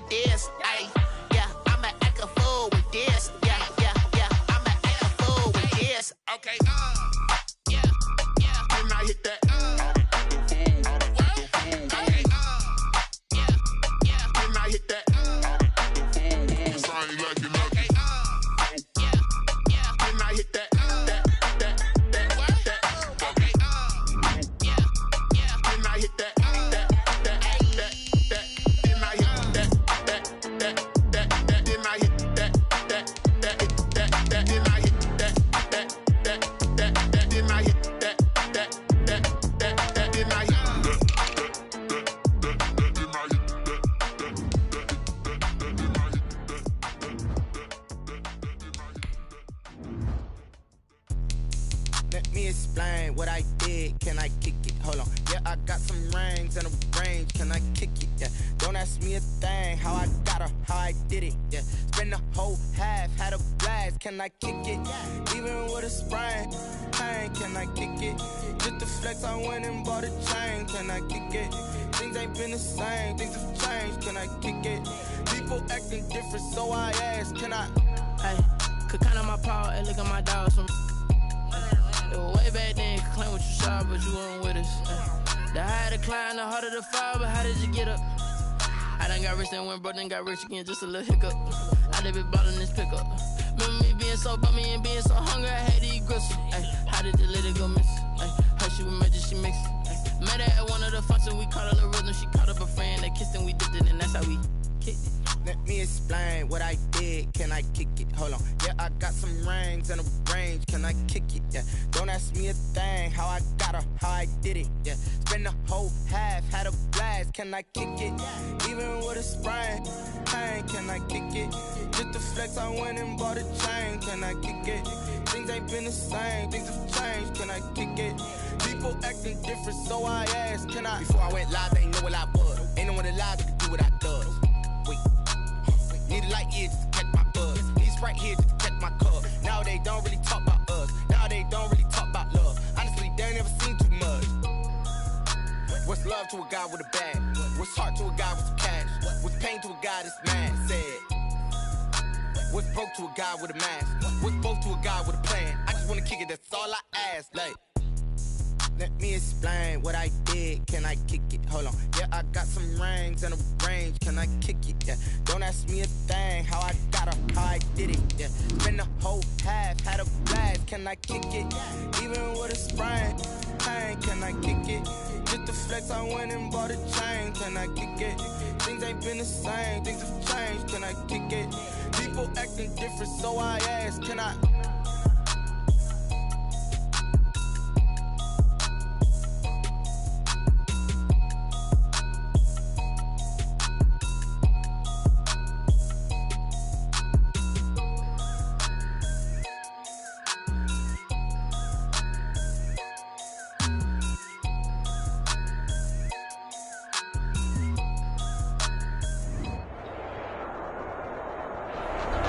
this. Ay, yeah, I'ma act a fool with this. Yeah, yeah, yeah, I'ma act a fool with this. Okay, yeah, yeah. Can I hit that? Okay, yeah, yeah. Can I hit that? Sound like you know. Okay, yeah, yeah. Can I hit that? Let me explain what I did. Can I kick it? Hold on. Yeah, I got some rings and a range. Can I kick it? Yeah. Don't ask me a thing. How I got her, how I did it. Yeah. Spend the whole half, had a blast. Can I kick it? Even with a sprain. Pain, can I kick it? Just to flex, I went and bought a chain. Can I kick it? Things ain't been the same. Things have changed. Can I kick it? People acting different, so I ask. Can I? Hey, could count on my power and look at my dogs from. It was way back then, you could claim what you saw, but you weren't with us. The higher the climb, the harder the fall, but how did you get up? I done got rich, then went broke, then got rich again, just a little hiccup. I done been bought in this pickup. Remember me being so bummy and being so hungry, I had to eat gristle. Ay, how did the lady go miss? Ay, her she was major, she mixed. Ay, met her at one of the functions, we caught a little rhythm, she caught up a friend, they kissed and we dipped it, and that's how we kicked it. Let me explain what I did. Can I kick it? Hold on. Yeah, I got some rings and a range. Can I kick it? Yeah. Don't ask me a thing. How I got her, how I did it. Yeah. Spend the whole half, had a blast. Can I kick it? Even with a sprain. Pain, can I kick it? Just to flex, I went and bought a chain. Can I kick it? Things ain't been the same. Things have changed. Can I kick it? People acting different, so I asked. Can I? Before I went live, they ain't know what I was. Ain't no one alive that could do what I does. Wait. Need a light here just to catch my buzz. Need Sprite here just to catch my cup. Now they don't really talk about us. Now they don't really talk about love. Honestly, they ain't never seen too much. What's love to a guy with a bag? What's heart to a guy with some cash? What's pain to a guy that's mad? Said. What's broke to a guy with a mask? What's both to a guy with a plan? I just wanna kick it, that's all I ask. Like, let me explain what I did. Can I kick it? Hold on. Yeah, I got some rings and a range. Can I kick it? Yeah. Don't ask me a thing. How I got her, how I did it. Yeah. Spend the whole half, had a blast. Can I kick it? Even with a sprain. Pain, can I kick it? Just to flex, I went and bought a chain. Can I kick it? Things ain't been the same. Things have changed. Can I kick it? People acting different, so I ask. Can I?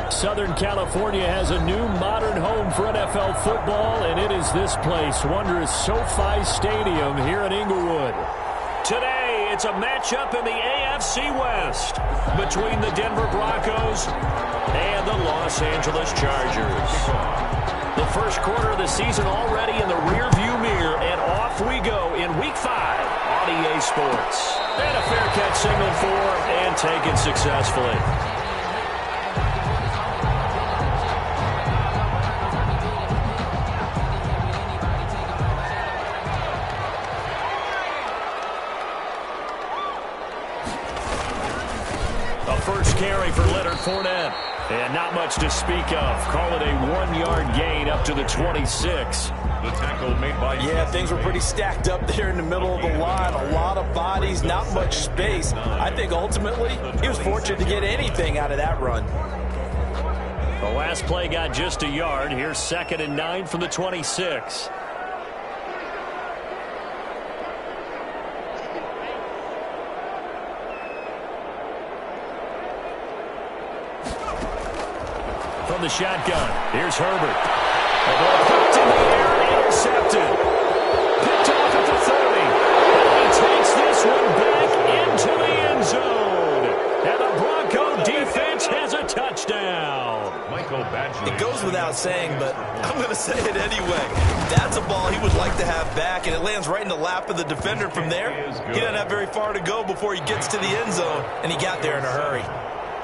Southern California has a new modern home for NFL football, and it is this place, wondrous SoFi Stadium here in Inglewood. Today, it's a matchup in the AFC West between the Denver Broncos and the Los Angeles Chargers. The first quarter of the season already in the rearview mirror, and off we go in Week 5 on EA Sports. And a fair catch signal for and taken successfully. First carry for Leonard Fournette. And not much to speak of. Call it a 1-yard gain up to the 26. The tackle made by... Yeah, things were pretty stacked up there in the middle of the line. A lot of bodies, not much space. I think ultimately he was fortunate to get anything out of that run. The last play got just a yard. Here's 2nd and 9 from the 26. From the shotgun, here's Herbert. The ball picked in the air, intercepted. Picked off at the 30. And he takes this one back into the end zone. And the Broncos saying, but I'm going to say it anyway. That's a ball he would like to have back, and it lands right in the lap of the defender from there. He doesn't have very far to go before he gets to the end zone, and he got there in a hurry.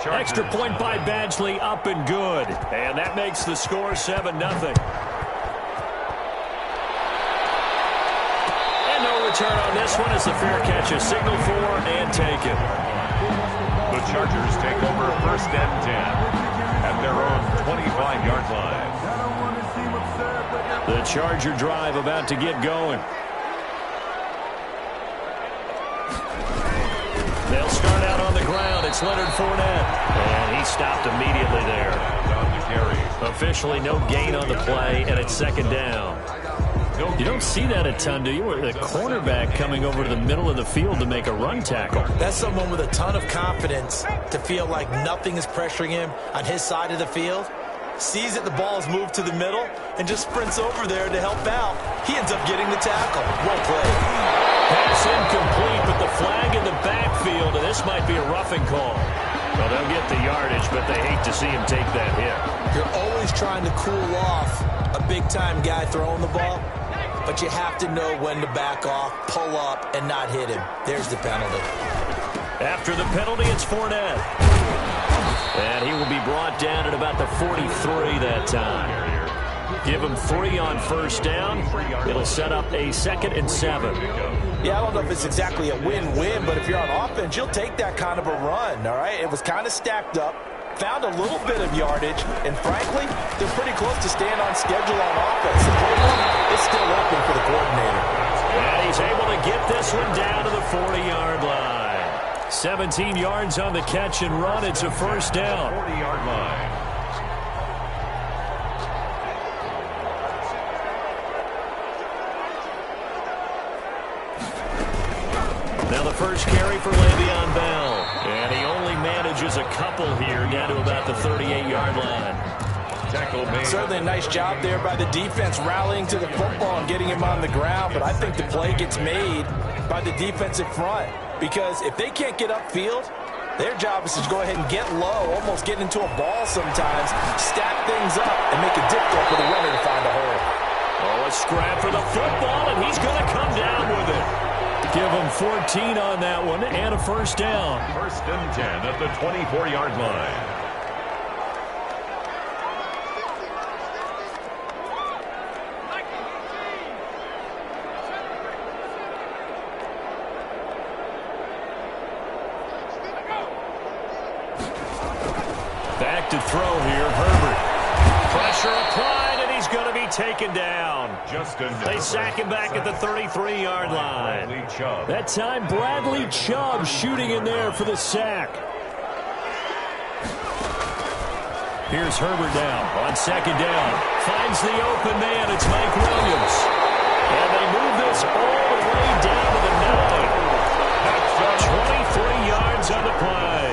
Extra point by Badgley, up and good. And that makes the score 7-0. And no return on this one as the fair catch is signaled for and taken. The Chargers take over 1st and 10 at their own 25-yard line. The Charger drive about to get going. They'll start out on the ground. It's Leonard Fournette. And he stopped immediately there. Officially no gain on the play, and it's 2nd down. You don't see that a ton, do you? The cornerback coming over to the middle of the field to make a run tackle. That's someone with a ton of confidence to feel like nothing is pressuring him on his side of the field. Sees that the ball is moved to the middle and just sprints over there to help out. He ends up getting the tackle. Well played. Pass incomplete, but the flag in the backfield, and this might be a roughing call. Well, they'll get the yardage, but they hate to see him take that hit. You're always trying to cool off a big-time guy throwing the ball, but you have to know when to back off, pull up, and not hit him. There's the penalty. After the penalty, it's Fournette. And he will be brought down at about the 43 that time. Give him 3 on 1st down. It'll set up a 2nd and 7. Yeah, I don't know if it's exactly a win-win, but if you're on offense, you'll take that kind of a run, all right? It was kind of stacked up, found a little bit of yardage, and frankly, they're pretty close to staying on schedule on offense. The playbook is still open for the coordinator. And he's able to get this one down to the 40-yard line. 17 yards on the catch and run. It's a 1st down. 40-yard line. Now the first carry for Le'Veon Bell. And he only manages a couple here down to about the 38-yard line. Certainly a nice job there by the defense rallying to the football and getting him on the ground, but I think the play gets made by the defensive front because if they can't get upfield, their job is to go ahead and get low, almost get into a ball sometimes, stack things up, and make it difficult for the runner to find a hole. Oh, a scrap for the football, and he's going to come down with it. Give him 14 on that one and a 1st down. 1st and 10 at the 24-yard line. Back to throw here, Herbert. Pressure applied, and he's going to be taken down. They sack him back at the 33-yard line. That time, Bradley Chubb shooting in there for the sack. Here's Herbert now on 2nd down. Finds the open man. It's Mike Williams. And they move this all the way down to the 9. 23 yards on the play.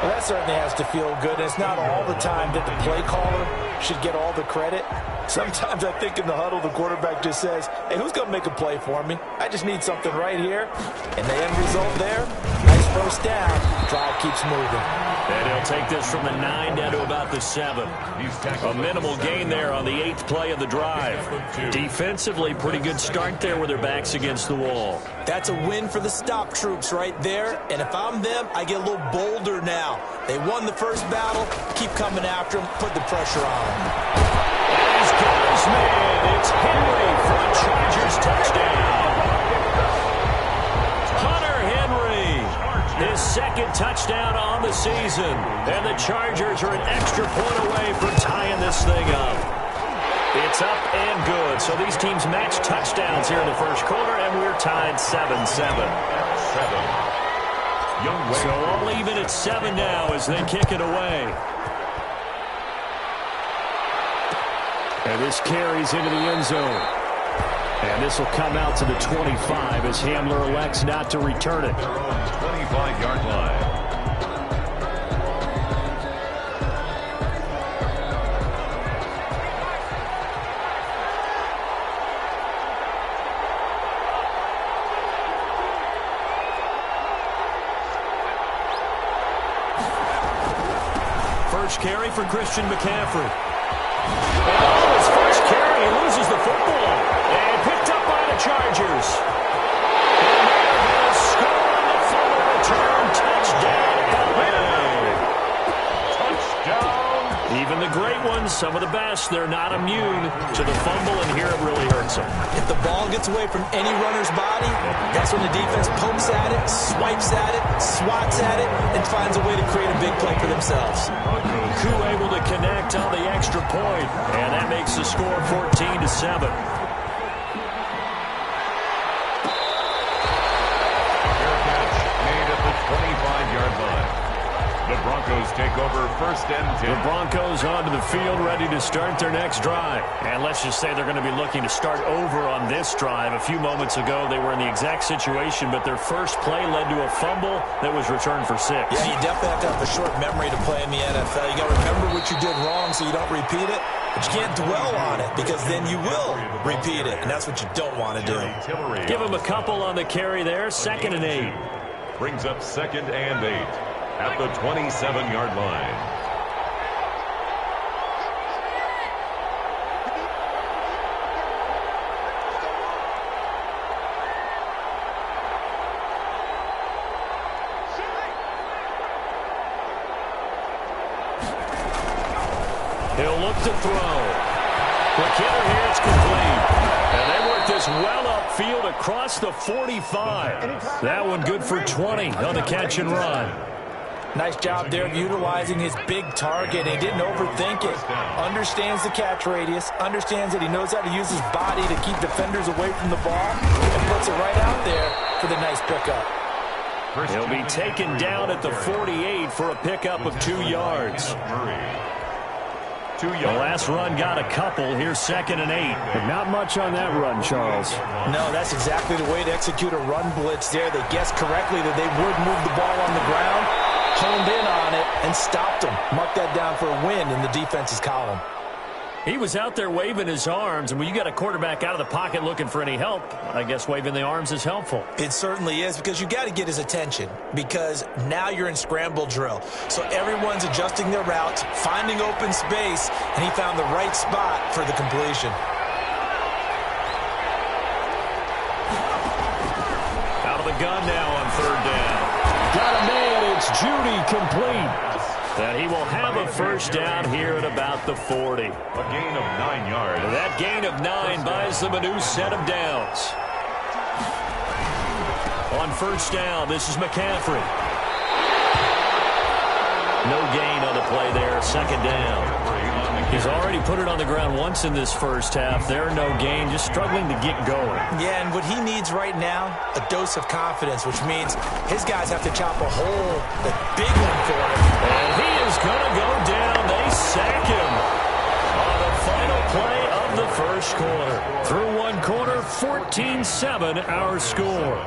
Well, that certainly has to feel good. It's not all the time that the play caller should get all the credit. Sometimes I think in the huddle, the quarterback just says, hey, who's going to make a play for me? I just need something right here. And the end result there, nice 1st down. Drive keeps moving. And he'll take this from the 9 down to about the 7. A minimal gain there on the 8th play of the drive. Defensively, pretty good start there with their backs against the wall. That's a win for the stop troops right there. And if I'm them, I get a little bolder now. They won the first battle. Keep coming after them. Put the pressure on them. And he's got his man. It's Henry for a Chargers touchdown. Hunter Henry, his 2nd touchdown on the season. And the Chargers are an extra point away from tying this thing up. It's up and good. So these teams match touchdowns here in the first quarter, and we're tied 7-7. So all even at 7 now as they kick it away. And this carries into the end zone. And this will come out to the 25 as Hamler elects not to return it. 25-yard line. First carry for Christian McCaffrey. And on his first carry, he loses the football. And picked up by the Chargers. And they're going to score on the fumble return. Touchdown, LA. Touchdown. Even the great ones, some of the best, they're not immune to the fumble, and here it really hurts them. If the ball gets away from any runner's body, that's when the defense pokes at it, swipes at it, swats at it, and finds a way to create a big play for themselves. Who able to connect on the extra point, and that makes the score 14-7. Made at the 25-yard line. The Broncos take over first and 10. The Broncos onto the field, ready to start their next drive. And let's just say they're going to be looking to start over on this drive. A few moments ago, they were in the exact situation, but their first play led to a fumble that was returned for 6. Yeah, you definitely have to have a short memory to play in the NFL. You got to remember what you did wrong so you don't repeat it. But you can't dwell on it because then you will repeat it, and that's what you don't want to do. Give him a couple on the carry there, 2nd and 8. Brings up 2nd and 8 at the 27-yard line. He'll look to throw. McKinnon here, it's complete. And they work this well upfield across the 45. That one good for 20 on the catch and run. Nice job there of utilizing his big target. He didn't overthink it. Understands the catch radius. Understands that he knows how to use his body to keep defenders away from the ball. And puts it right out there for the nice pickup. He'll be taken down at the 48 for a pickup of 2 yards. The last run got a couple. Here's 2nd and 8. But not much on that run, Charles. No, that's exactly the way to execute a run blitz there. They guessed correctly that they would move the ball on the ground, honed in on it, and stopped them. Mark that down for a win in the defense's column. He was out there waving his arms, and when you got a quarterback out of the pocket looking for any help, I guess waving the arms is helpful. It certainly is, because you got to get his attention, because now you're in scramble drill. So everyone's adjusting their routes, finding open space, and he found the right spot for the completion. Out of the gun now on 3rd down. Got a man, it's Judy, complete. And he will have a first down here at about the 40. A gain of 9 yards. And that gain of 9 buys them a new set of downs. On first down, this is McCaffrey. No gain on the play there, 2nd down. He's already put it on the ground once in this first half. There, no gain, just struggling to get going. Yeah, and what he needs right now, a dose of confidence, which means his guys have to chop a hole, a big one for him. And he is going to go down. They sack him on the final play of the first quarter. Through one quarter, 14-7 our score.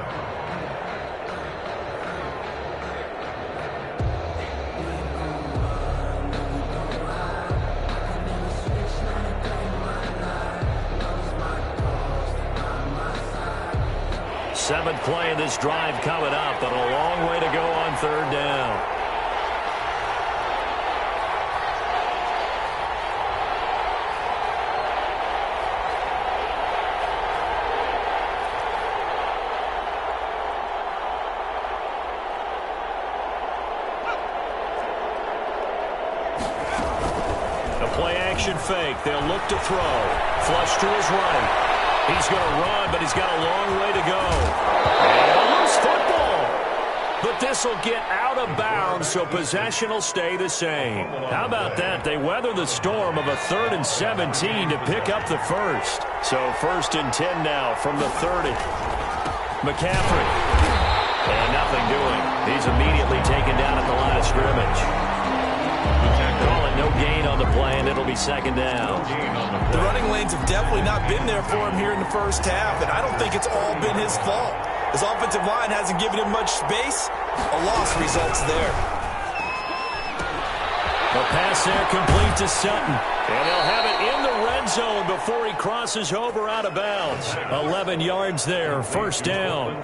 Seventh play of this drive coming up, but a long way to go on 3rd down. A play action fake. They'll look to throw. Flush to his right. He's going to run, but he's got a long way to go. And a loose football. But this will get out of bounds, so possession will stay the same. How about that? They weather the storm of a 3rd and 17 to pick up the first. So 1st and 10 now from the 30. McCaffrey. And nothing doing. He's immediately taken down at the line of scrimmage. Call it no gain on the play, and it'll be 2nd down. The running lanes have definitely not been there for him here in the first half, and I don't think it's all been his fault. His offensive line hasn't given him much space. A loss results there. A pass there complete to Sutton. And they'll have it in the red zone before he crosses over out of bounds. 11 yards there, first down.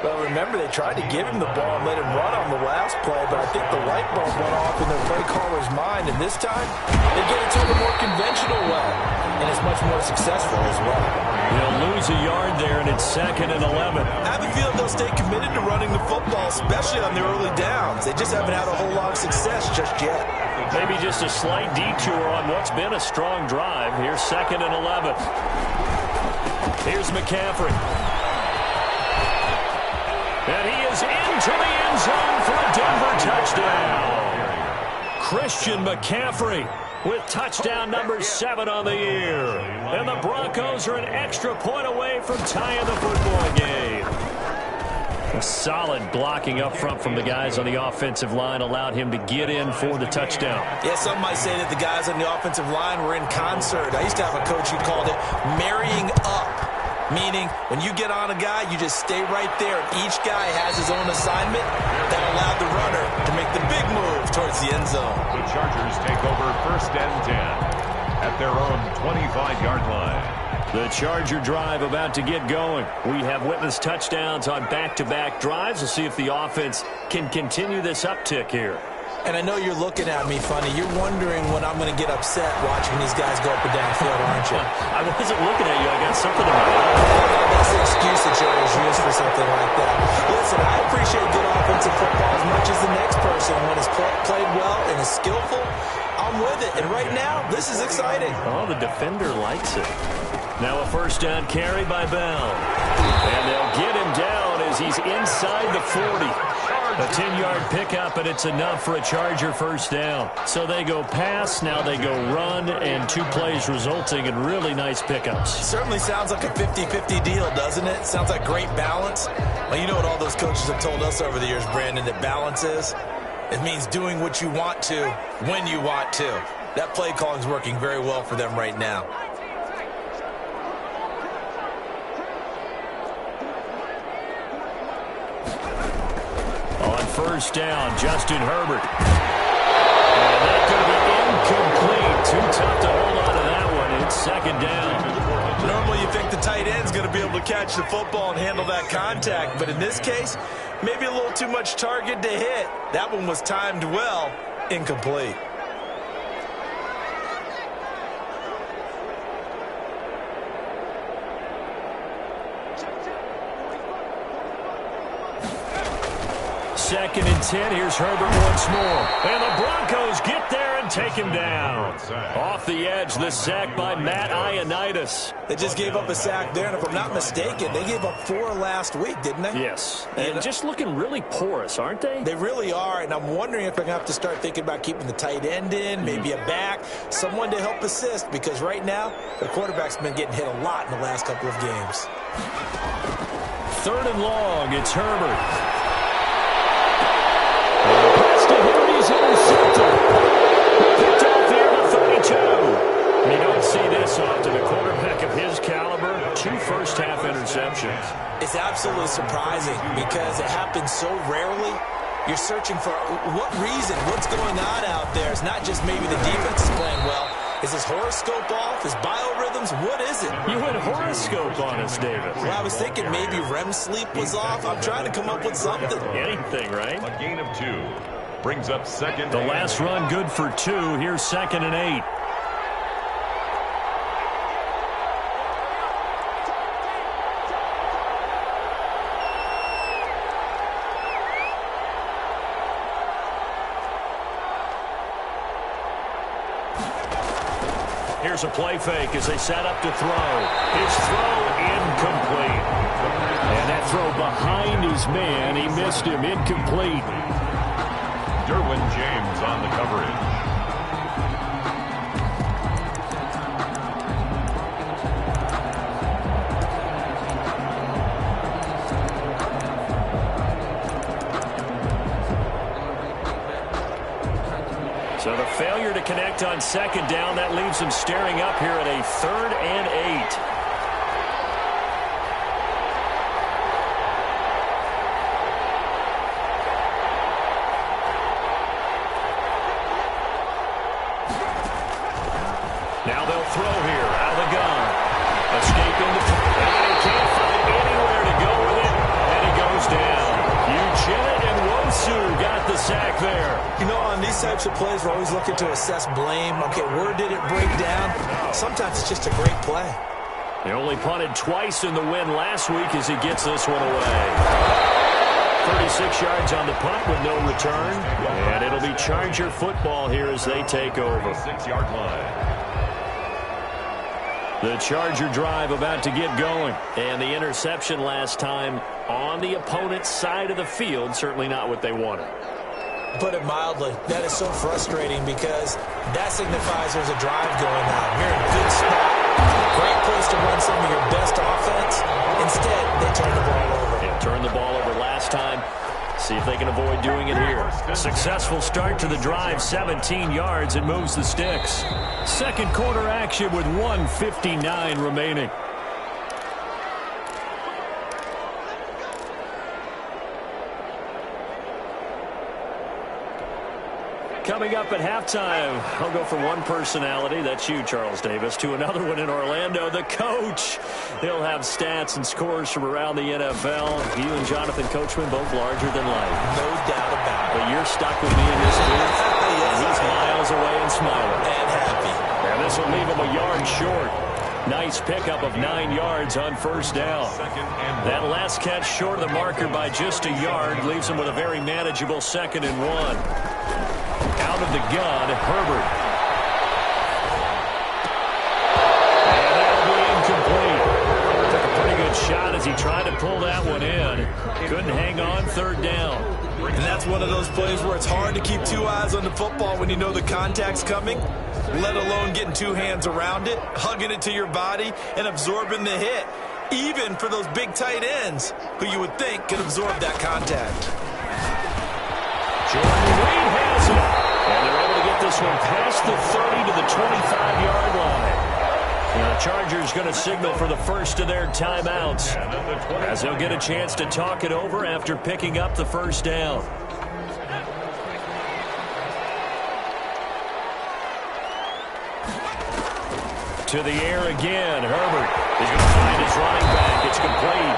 Well, remember, they tried to give him the ball and let him run on the last play, but I think the light bulb went off in their play caller's mind, and this time they get it to the more conventional way, and it's much more successful as well. They'll lose a yard there, and it's 2nd and 11. I have a feeling they'll stay committed to running the football, especially on the early downs. They just haven't had a whole lot of success just yet. Maybe just a slight detour on what's been a strong drive. Here's 2nd and 11. Here's McCaffrey. And he is into the end zone for a Denver touchdown. Christian McCaffrey with touchdown number 7 on the year. And the Broncos are an extra point away from tying the football game. A solid blocking up front from the guys on the offensive line allowed him to get in for the touchdown. Yeah, some might say that the guys on the offensive line were in concert. I used to have a coach who called it marrying up, meaning when you get on a guy, you just stay right there. Each guy has his own assignment that allowed the runner to make the big move towards the end zone. The Chargers take over 1st and 10 at their own 25-yard line. The Charger drive about to get going. We have witnessed touchdowns on back-to-back drives. We'll see if the offense can continue this uptick here. And I know you're looking at me funny. You're wondering when I'm going to get upset watching these guys go up and down the field, aren't you? I wasn't looking at you. I got something in my eye. That's the excuse that you always use for something like that. Listen, I appreciate good offensive football as much as the next person. When it's played well and is skillful, I'm with it. And right now, this is exciting. Oh, the defender likes it. Now a first down carry by Bell. And they'll get him down as he's inside the 40. A 10-yard pickup, and it's enough for a Charger first down. So they go pass, now they go run, and 2 plays resulting in really nice pickups. Certainly sounds like a 50-50 deal, doesn't it? Sounds like great balance. Well, you know what all those coaches have told us over the years, Brandon, that balance is? It means doing what you want to, when you want to. That play calling is working very well for them right now. On first down, Justin Herbert. And that could be incomplete. Too tough to hold on to that one. It's 2nd down. Normally you think the tight end's going to be able to catch the football and handle that contact, but in this case, maybe a little too much target to hit. That one was timed well, incomplete. Second and 10. Here's Herbert once more. And the Broncos get there and take him down. Off the edge, the sack by Matt Ioannidis. They just gave up a sack there, and if I'm not mistaken, they gave up 4 last week, didn't they? Yes. And just looking really porous, aren't they? They really are, and I'm wondering if they're going to have to start thinking about keeping the tight end in, maybe a back, someone to help assist, because right now, the quarterback's been getting hit a lot in the last couple of games. 3rd and long, it's Herbert. Pass to him, he's intercepted. Picked off here to 32. And you don't see this often. A quarterback of his caliber, 2 first-half interceptions. It's absolutely surprising because it happens so rarely. You're searching for what reason, what's going on out there. It's not just maybe the defense is playing well. Is his horoscope off? His biorhythms? What is it? You went horoscope on us, David. Well, I was thinking maybe REM sleep was off. I'm trying to come up with something. Anything, right? A gain of 2 brings up 2nd. The last run good for 2. Here's 2nd and 8. Here's a play fake as they set up to throw. His throw incomplete. And that throw behind his man. He missed him. Incomplete. Derwin James on the coverage. So the failure to connect on 2nd down, that leaves them staring up here at a 3rd and 8. Now they'll throw here. You know, on these types of plays, we're always looking to assess blame. Okay, where did it break down? Sometimes it's just a great play. They only punted twice in the win last week as he gets this one away. 36 yards on the punt with no return. And it'll be Charger football here as they take over. 6-yard line. The Charger drive about to get going. And the interception last time on the opponent's side of the field, certainly not what they wanted. Put it mildly, that is so frustrating because that signifies there's a drive going on. You're in a good spot. Great place to run some of your best offense. Instead, they turn the ball over. Yeah, turned the ball over last time. See if they can avoid doing it here. A successful start to the drive, 17 yards, and moves the sticks. Second quarter action with 1:59 remaining. Coming up at halftime, I'll go from one personality, that's you, Charles Davis, to another one in Orlando, the coach. He'll have stats and scores from around the NFL. You and Jonathan Coachman, both larger than life. No doubt about it. But you're stuck with me in this booth. Yes, He's miles away and smiling. And happy. And this will leave him a yard short. Nice pickup of 9 yards on first down. That last catch short of the marker by just a yard leaves him with a very manageable 2nd and 1. Out of the gun, Herbert. And that'll be incomplete. Took a pretty good shot as he tried to pull that one in. Couldn't hang on, 3rd down. And that's one of those plays where it's hard to keep 2 eyes on the football when you know the contact's coming, let alone getting 2 hands around it, hugging it to your body, and absorbing the hit, even for those big tight ends who you would think could absorb that contact. Jordan Reed has it. And they're able to get this one past the 30 to the 25-yard line. And the Chargers going to signal for the first of their timeouts as they'll get a chance to talk it over after picking up the first down. To the air again. Herbert is going to find his running back. It's complete.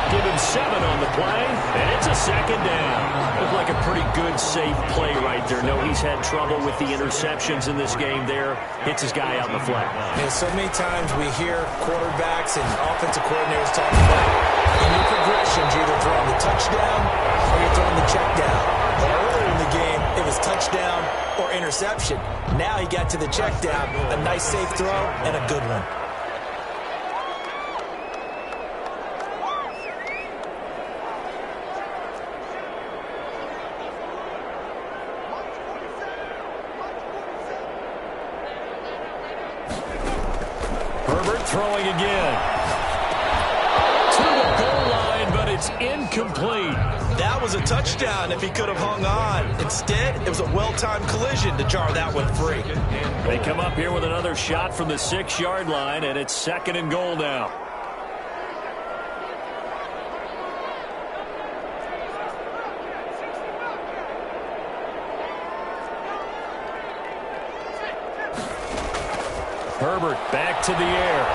Give him 7 on the play, and it's a 2nd down. Looked like a pretty good, safe play right there. No, he's had trouble with the interceptions in this game there. Hits his guy out in the flat. And so many times we hear quarterbacks and offensive coordinators talking about in your progressions, you're either throwing the touchdown or you're throwing the check down. But earlier in the game, it was touchdown or interception. Now he got to the check down, a nice safe throw, and a good one. Throwing again. To the goal line, but it's incomplete. That was a touchdown if he could have hung on. Instead, it was a well-timed collision to jar that one free. They come up here with another shot from the 6-yard line, and it's 2nd and goal now. Herbert back to the air.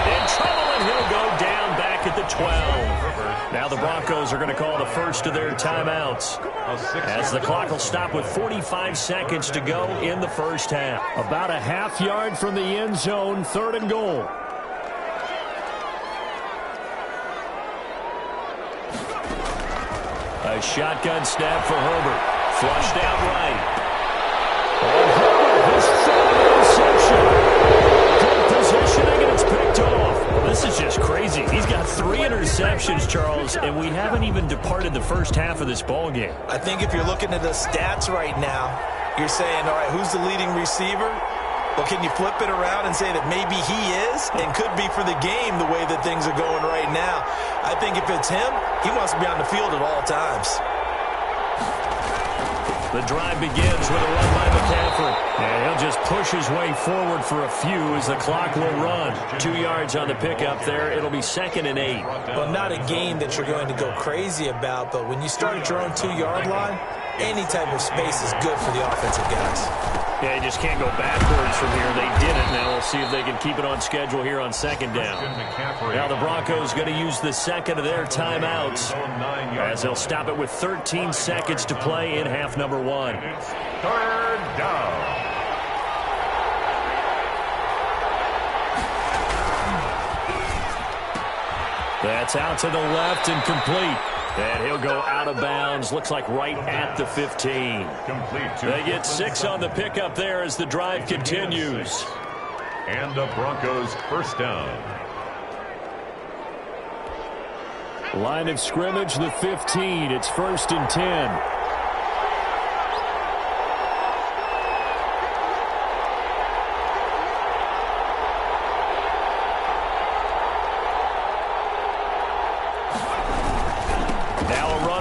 In trouble, and he'll go down back at the 12. Now the Broncos are going to call the first of their timeouts as the clock will stop with 45 seconds to go in the first half. About a half yard from the end zone, 3rd and goal. A shotgun snap for Herbert. Flushed out right. And Herbert, his 3rd interception. Good positioning, and it's picked off. Well, this is just crazy. He's got 3 interceptions, Charles, and we haven't even departed the first half of this ball game. I think if you're looking at the stats right now, you're saying, all right, who's the leading receiver? Well, can you flip it around and say that maybe he is and could be for the game the way that things are going right now? I think if it's him, he wants to be on the field at all times. The drive begins with a run by McCaffrey. And he'll just push his way forward for a few as the clock will run. 2 yards on the pickup there. It'll be 2nd and 8. Well, not a game that you're going to go crazy about, but when you start at your own 2-yard line, any type of space is good for the offensive guys. Yeah, you just can't go backwards from here. They did it. Now we'll see if they can keep it on schedule here on second down. Now the Broncos going to use the second of their timeouts as they'll stop it with 13 seconds to play in half number one. It's third down. That's out to the left and complete. And he'll go out of bounds. Looks like right at the 15. They get 6 on the pickup there as the drive continues. And the Broncos first down. Line of scrimmage, the 15. It's 1st and 10.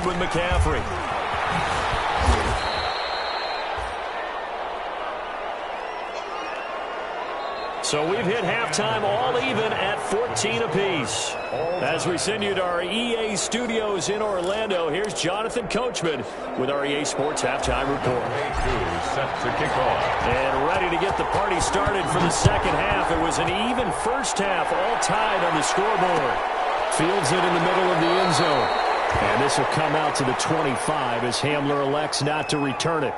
With McCaffrey. So we've hit halftime all even at 14 apiece. As we send you to our EA studios in Orlando, here's Jonathan Coachman with our EA Sports Halftime Report. Set to kick off. And ready to get the party started for the second half. It was an even first half, all tied on the scoreboard. Fields it in the middle of the end zone. And this will come out to the 25 as Hamler elects not to return it.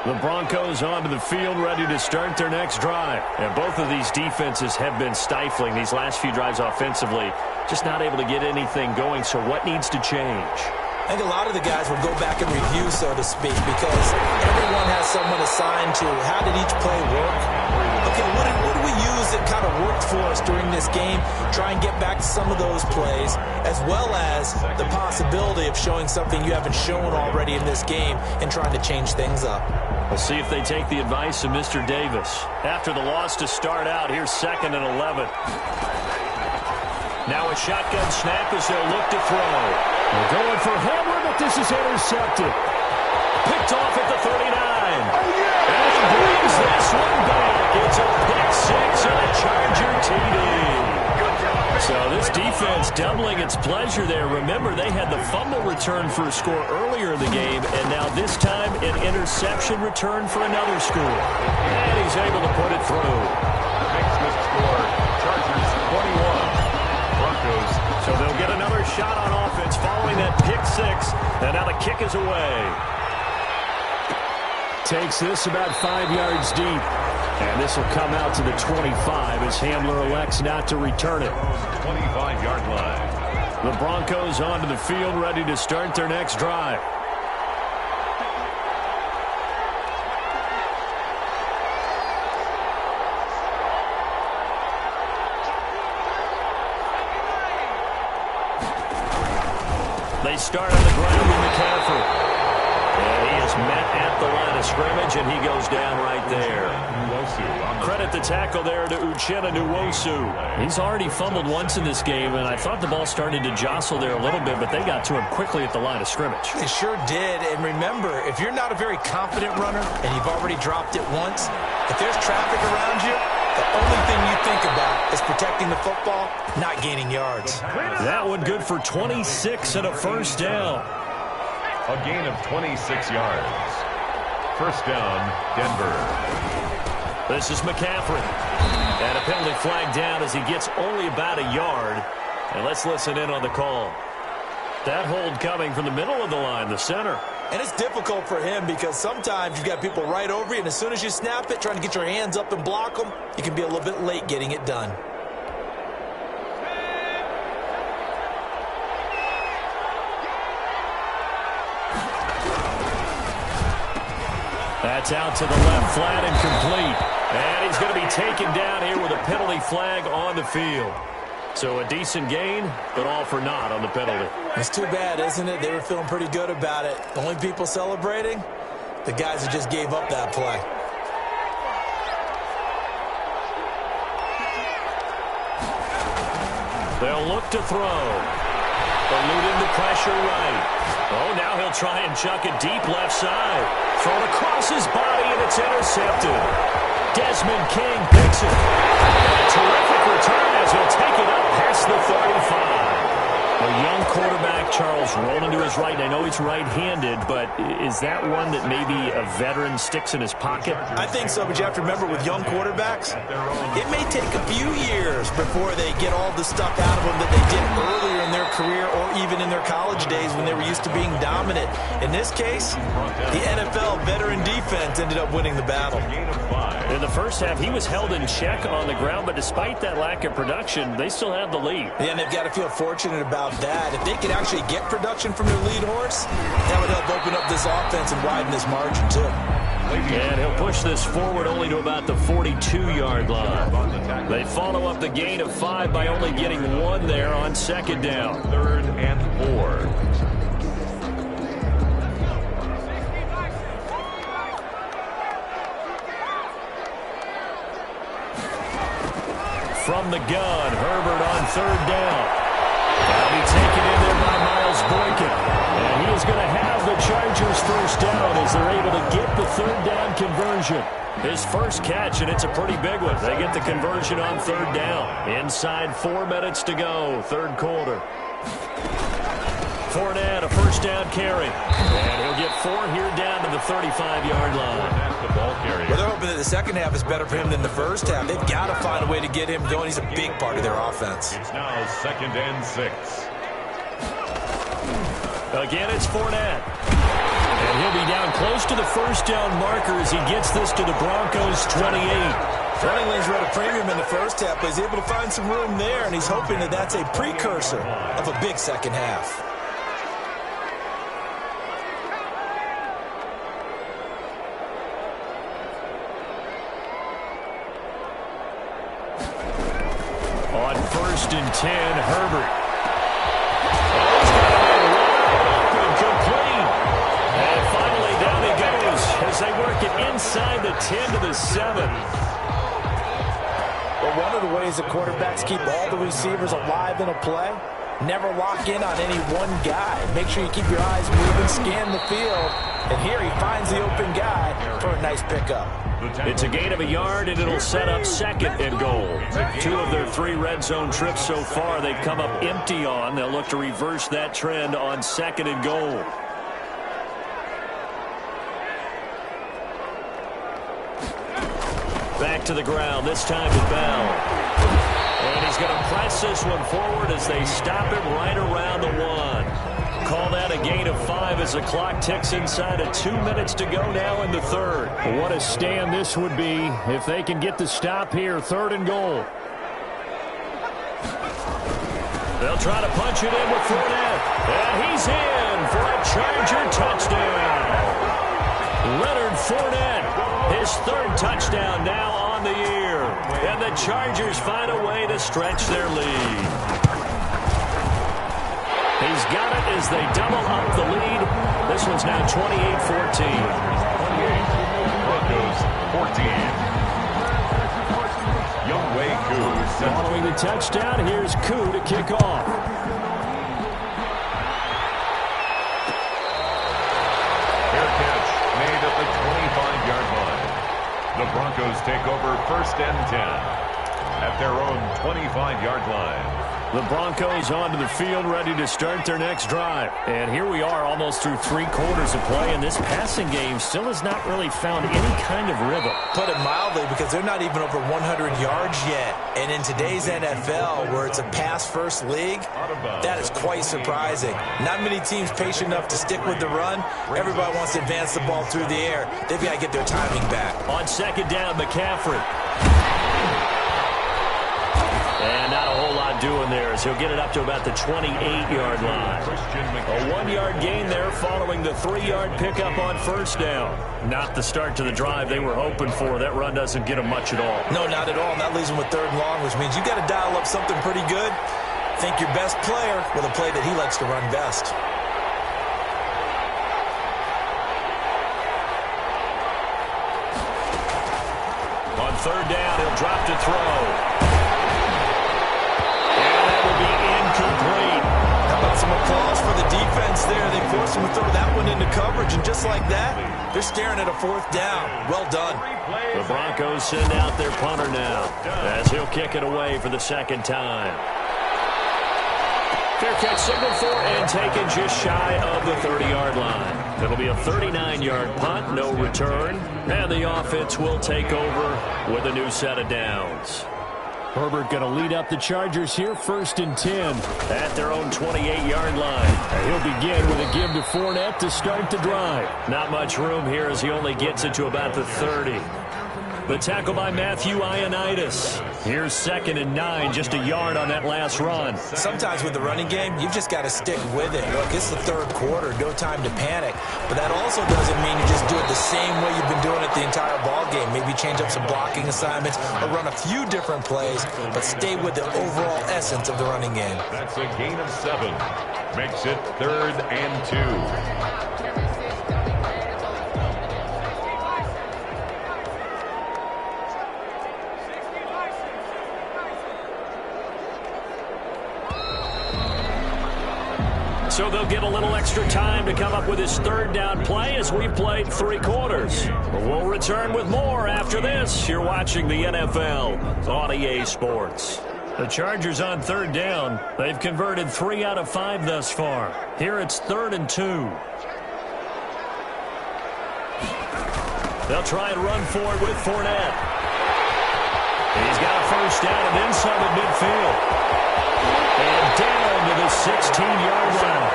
The Broncos onto the field ready to start their next drive. And both of these defenses have been stifling these last few drives offensively. Just not able to get anything going, so what needs to change? I think a lot of the guys will go back and review, so to speak, because everyone has someone assigned to how did each play work. Okay, what did we use that kind of worked for us during this game? Try and get back to some of those plays, as well as the possibility of showing something you haven't shown already in this game and trying to change things up. We'll see if they take the advice of Mr. Davis. After the loss to start out, here's 2nd and 11. Now a shotgun snap as they'll look to throw. They're going for Hamler, but this is intercepted. Picked off at the 39. And he brings this one back. It's a pick 6 on a Charger TD. So this defense doubling its pleasure there. Remember, they had the fumble return for a score earlier in the game, and now this time an interception return for another score. And he's able to put it through. Makes the score Chargers 21. Broncos. So they'll get another shot on offense following that pick 6, and now the kick is away. Takes this about 5 yards deep. And this will come out to the 25 as Hamler elects not to return it. 25-yard line. The Broncos onto the field ready to start their next drive. They start on the ground with McCaffrey. And he is met at the line of scrimmage, and he goes down right there. Credit the tackle there to Uchenna Nwosu. He's already fumbled once in this game, and I thought the ball started to jostle there a little bit, but they got to him quickly at the line of scrimmage. They sure did, and remember, if you're not a very confident runner and you've already dropped it once, if there's traffic around you, the only thing you think about is protecting the football, not gaining yards. That one good for 26 and a first down. A gain of 26 yards. First down, Denver. This is McCaffrey. And a penalty flag down as he gets only about a yard. And let's listen in on the call. That hold coming from the middle of the line, the center. And it's difficult for him because sometimes you've got people right over you, and as soon as you snap it, trying to get your hands up and block them, you can be a little bit late getting it done. That's out to the left, flat and complete. And he's going to be taken down here with a penalty flag on the field. So a decent gain, but all for naught on the penalty. It's too bad, isn't it? They were feeling pretty good about it. The only people celebrating, the guys that just gave up that play. They'll look to throw. Eluding the pressure right. Oh, now he'll try and chuck it deep left side. Thrown across his body, and it's intercepted. Desmond King picks it. And a terrific return as he'll take it up past the 35. A young quarterback, Charles, rolling to his right. And I know he's right-handed, but is that one that maybe a veteran sticks in his pocket? I think so, but you have to remember with young quarterbacks, it may take a few years before they get all the stuff out of them that they did earlier in their career or even in their college days when they were used to being dominant. In this case, the NFL veteran defense ended up winning the battle. In the first half, he was held in check on the ground, but despite that lack of production, they still have the lead. Yeah, and they've got to feel fortunate about that. If they could actually get production from their lead horse, that would help open up this offense and widen this margin, too. And he'll push this forward only to about the 42-yard line. They follow up the gain of 5 by only getting 1 there on second down. 3rd and 4. From the gun, Herbert on 3rd down. That'll be taken in there by Miles Boykin. And he is going to have the Chargers first down as they're able to get the 3rd down conversion. His first catch, and it's a pretty big one. They get the conversion on 3rd down. Inside 4 minutes to go, 3rd quarter. Fournette, a first down carry. And he'll get 4 here down to the 35-yard line. That's the ball carrier. Well, they're hoping that the second half is better for him than the first half. They've got to find a way to get him going. He's a big part of their offense. It's now 2nd and 6. Again, it's Fournette. And he'll be down close to the first down marker as he gets this to the Broncos' 28. Running lanes were at a premium in the first half, but he's able to find some room there, and he's hoping that that's a precursor of a big second half. On 1st and 10, Herbert. Oh, he's got it open, complete. And finally, down he goes as they work it inside the 10 to the 7. Well, one of the ways that quarterbacks keep all the receivers alive in a play, never lock in on any one guy. Make sure you keep your eyes moving, scan the field. And here he finds the open guy for a nice pickup. It's a gain of 1 yard, and it'll set up 2nd and goal. 2 of their 3 red zone trips so far they've come up empty on. They'll look to reverse that trend on 2nd and goal. Back to the ground, this time to Bell. And he's going to press this one forward as they stop him right around the 1. Call that a gain of 5 as the clock ticks inside of 2 minutes to go now in the 3rd. What a stand this would be if they can get the stop here, 3rd and goal. They'll try to punch it in with Fournette. And he's in for a Charger touchdown. Leonard Fournette, his 3rd touchdown now on the year. And the Chargers find a way to stretch their lead. He's got it as they double up the lead. This one's now 28-14. 28. Broncos 14. Younghoe Koo. Following the touchdown, here's Koo to kick off. Fair catch made at the 25-yard line. The Broncos take over 1st and 10 at their own 25-yard line. The Broncos onto the field, ready to start their next drive. And here we are almost through 3 quarters of play, and this passing game still has not really found any kind of rhythm. Put it mildly, because they're not even over 100 yards yet. And in today's NFL, where it's a pass-first league, that is quite surprising. Not many teams patient enough to stick with the run. Everybody wants to advance the ball through the air. They've got to get their timing back. On 2nd down, McCaffrey. And not a whole lot doing there as he'll get it up to about the 28-yard line. A 1-yard gain there following the 3-yard pickup on 1st down. Not the start to the drive they were hoping for. That run doesn't get them much at all. No, not at all. And that leaves them with 3rd and long, which means you got to dial up something pretty good. Think your best player with a play that he likes to run best. On 3rd down, he'll drop to throw. Incomplete. How about some applause for the defense there? They forced him to throw that one into coverage, and just like that, they're staring at a 4th down. Well done. The Broncos send out their punter now as he'll kick it away for the 2nd time. Fair catch signal for and taken just shy of the 30-yard line. It'll be a 39-yard punt, no return, and the offense will take over with a new set of downs. Herbert going to lead up the Chargers here, 1st and 10. At their own 28-yard line. And he'll begin with a give to Fournette to start the drive. Not much room here as he only gets it to about the 30. The tackle by Matthew Ioannidis. Here's 2nd and 9, just a yard on that last run. Sometimes with the running game, you've just got to stick with it. Look, it's the 3rd quarter, no time to panic. But that also doesn't mean you just do it the same way you've been doing it the entire ball game. Maybe change up some blocking assignments or run a few different plays, but stay with the overall essence of the running game. That's a gain of 7. Makes it 3rd and 2. So they'll get a little extra time to come up with his 3rd down play as we've played 3 quarters. We'll return with more after this. You're watching the NFL on EA Sports. The Chargers on 3rd down. They've converted 3 out of 5 thus far. Here it's 3rd and 2. They'll try and run for it with Fournette. He's got a 1st down and then some at midfield. And down to the 16-yard line.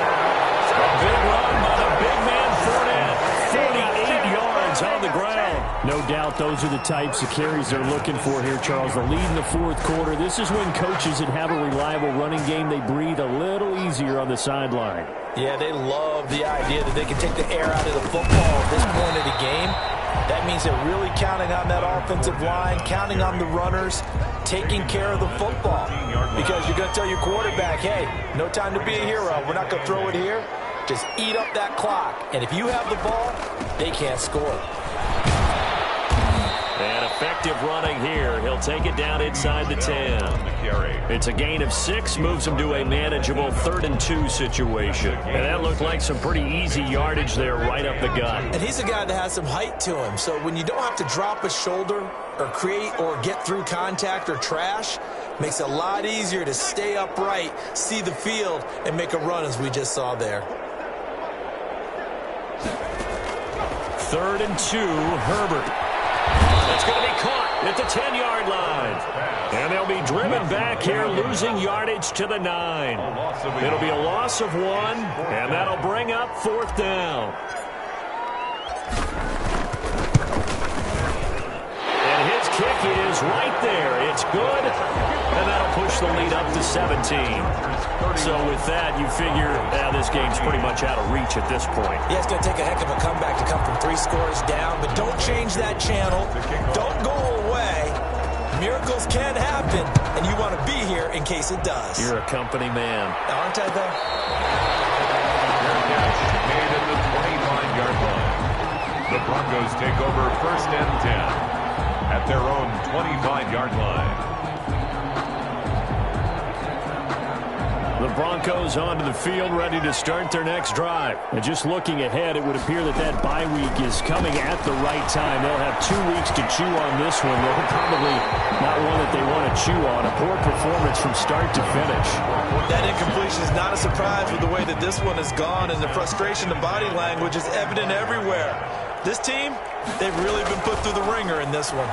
A big run by the big man Fournette. 48 yards on the ground. No doubt those are the types of carries they're looking for here, Charles. The lead in the 4th quarter. This is when coaches that have a reliable running game, they breathe a little easier on the sideline. Yeah, they love the idea that they can take the air out of the football at this point of the game. That means they're really counting on that offensive line, counting on the runners, taking care of the football. Because you're going to tell your quarterback, hey, no time to be a hero. We're not going to throw it here. Just eat up that clock. And if you have the ball, they can't score. And effective running here. He'll take it down inside the 10. It's a gain of 6, moves him to a manageable 3rd and 2 situation. And that looked like some pretty easy yardage there right up the gut. And he's a guy that has some height to him. So when you don't have to drop a shoulder or create or get through contact or trash, makes it a lot easier to stay upright, see the field, and make a run as we just saw there. 3rd and 2, Herbert. It's going to be caught at the 10-yard line. And they'll be driven back here, losing yardage to the 9. It'll be a loss of 1, and that'll bring up 4th down. And his kick is right there. It's good, and that'll push the lead up to 17. So with that, you figure this game's pretty much out of reach at this point. Yeah, it's going to take a heck of a comeback to come from 3 scores down, but don't change that channel. Don't go away. Miracles can happen, and you want to be here in case it does. You're a company man. Aren't I, though? Made at the 25-yard line. The Broncos take over 1st and 10 at their own 25-yard line. The Broncos onto the field, ready to start their next drive. And just looking ahead, it would appear that bye week is coming at the right time. They'll have 2 weeks to chew on this one. They're probably not one that they want to chew on. A poor performance from start to finish. That incompletion is not a surprise with the way that this one has gone, and the frustration, the body language is evident everywhere. This team, they've really been put through the ringer in this one.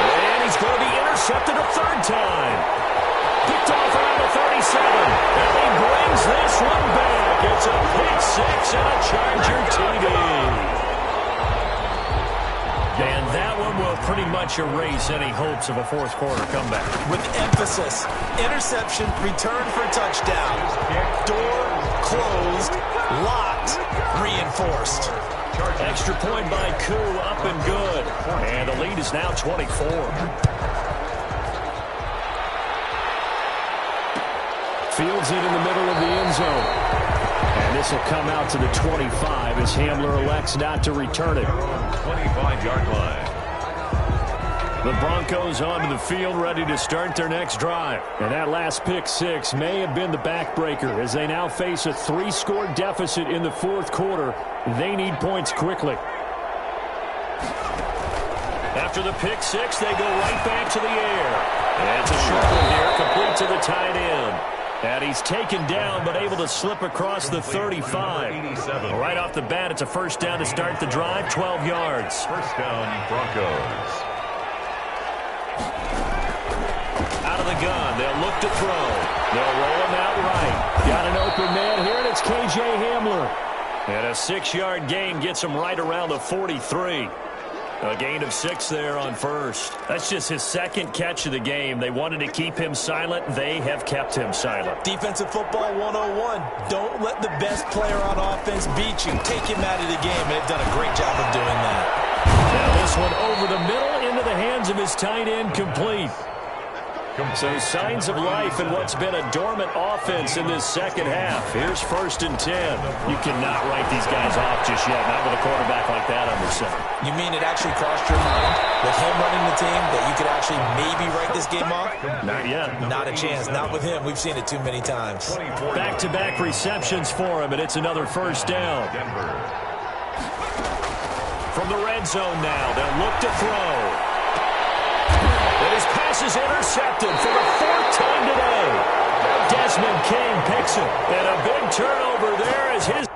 And he's going to be intercepted a 3rd time. Picked off around the 37. And he brings this one back. It's a pick 6 and a Charger TD. And that one will pretty much erase any hopes of a 4th quarter comeback. With emphasis, interception, return for touchdown. Door closed, locked, reinforced. Extra point by Koo, up and good. And the lead is now 24. Fields it in the middle of the end zone. And this will come out to the 25 as Hamler elects not to return it. 25-yard line. The Broncos onto the field, ready to start their next drive. And that last pick 6 may have been the backbreaker as they now face a 3-score deficit in the 4th quarter. They need points quickly. After the pick six, they go right back to the air. And it's a short one here, complete to the tight end. And he's taken down, but able to slip across the 35. Right off the bat, it's a first down to start the drive, 12 yards. First down, Broncos. Out of the gun, they'll look to throw. They'll roll him out right. Got an open man here, and it's K.J. Hamler. And a 6-yard gain gets him right around the 43. A gain of 6 there on first. That's just his second catch of the game. They wanted to keep him silent. They have kept him silent. Defensive football 101. Don't let the best player on offense beat you. Take him out of the game, and they've done a great job of doing that. Now this one over the middle into the hands of his tight end, complete. So signs of life in what's been a dormant offense in this second half. Here's 1st and 10. You cannot write these guys off just yet, not with a quarterback like that under center. You mean it actually crossed your mind with him running the team that you could actually maybe write this game off? Not yet. Not a chance. Not with him. We've seen it too many times. Back-to-back receptions for him, and it's another first down. From the red zone now, they'll look to throw. And his pass is intercepted for the 4th time today. Desmond King picks it. And a big turnover there as his...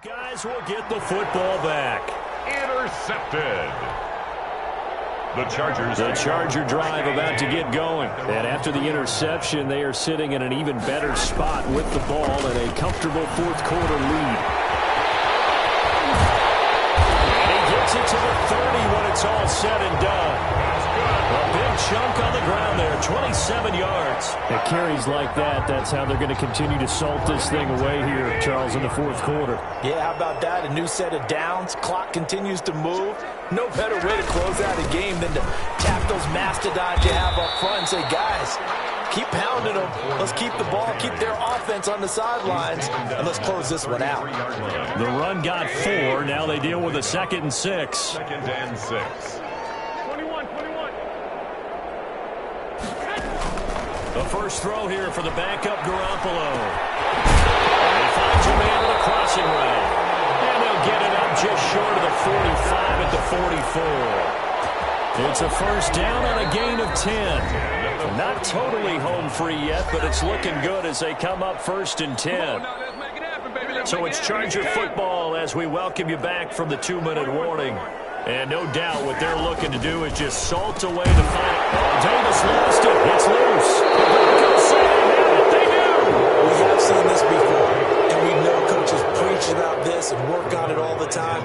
Guys will get the football back. Intercepted. The Charger drive about to get going. And after the interception, they are sitting in an even better spot with the ball and a comfortable 4th quarter lead. And he gets it to the 30 when it's all said and done. A big chunk on the ground there, 27 yards. At carries like that, that's how they're going to continue to salt this thing away here, Charles, in the 4th quarter. Yeah, how about that? A new set of downs. Clock continues to move. No better way to close out a game than to tap those mastodons you have up front and say, guys, keep pounding them. Let's keep the ball, keep their offense on the sidelines, and let's close this one out. The run got 4. Now they deal with a 2nd and 6. 2nd and 6. The first throw here for the backup Garoppolo. And he finds a man with a crossing route. And they'll get it up just short of the 45 at the 44. It's a first down on a gain of 10. Not totally home free yet, but it's looking good as they come up 1st and 10. So it's Charger football as we welcome you back from the 2-minute warning. And no doubt what they're looking to do is just salt away the fight. Oh, Davis lost it. It's loose. The Broncos say they have it. They do. We have seen this before, and we know coaches preach about this and work on it all the time.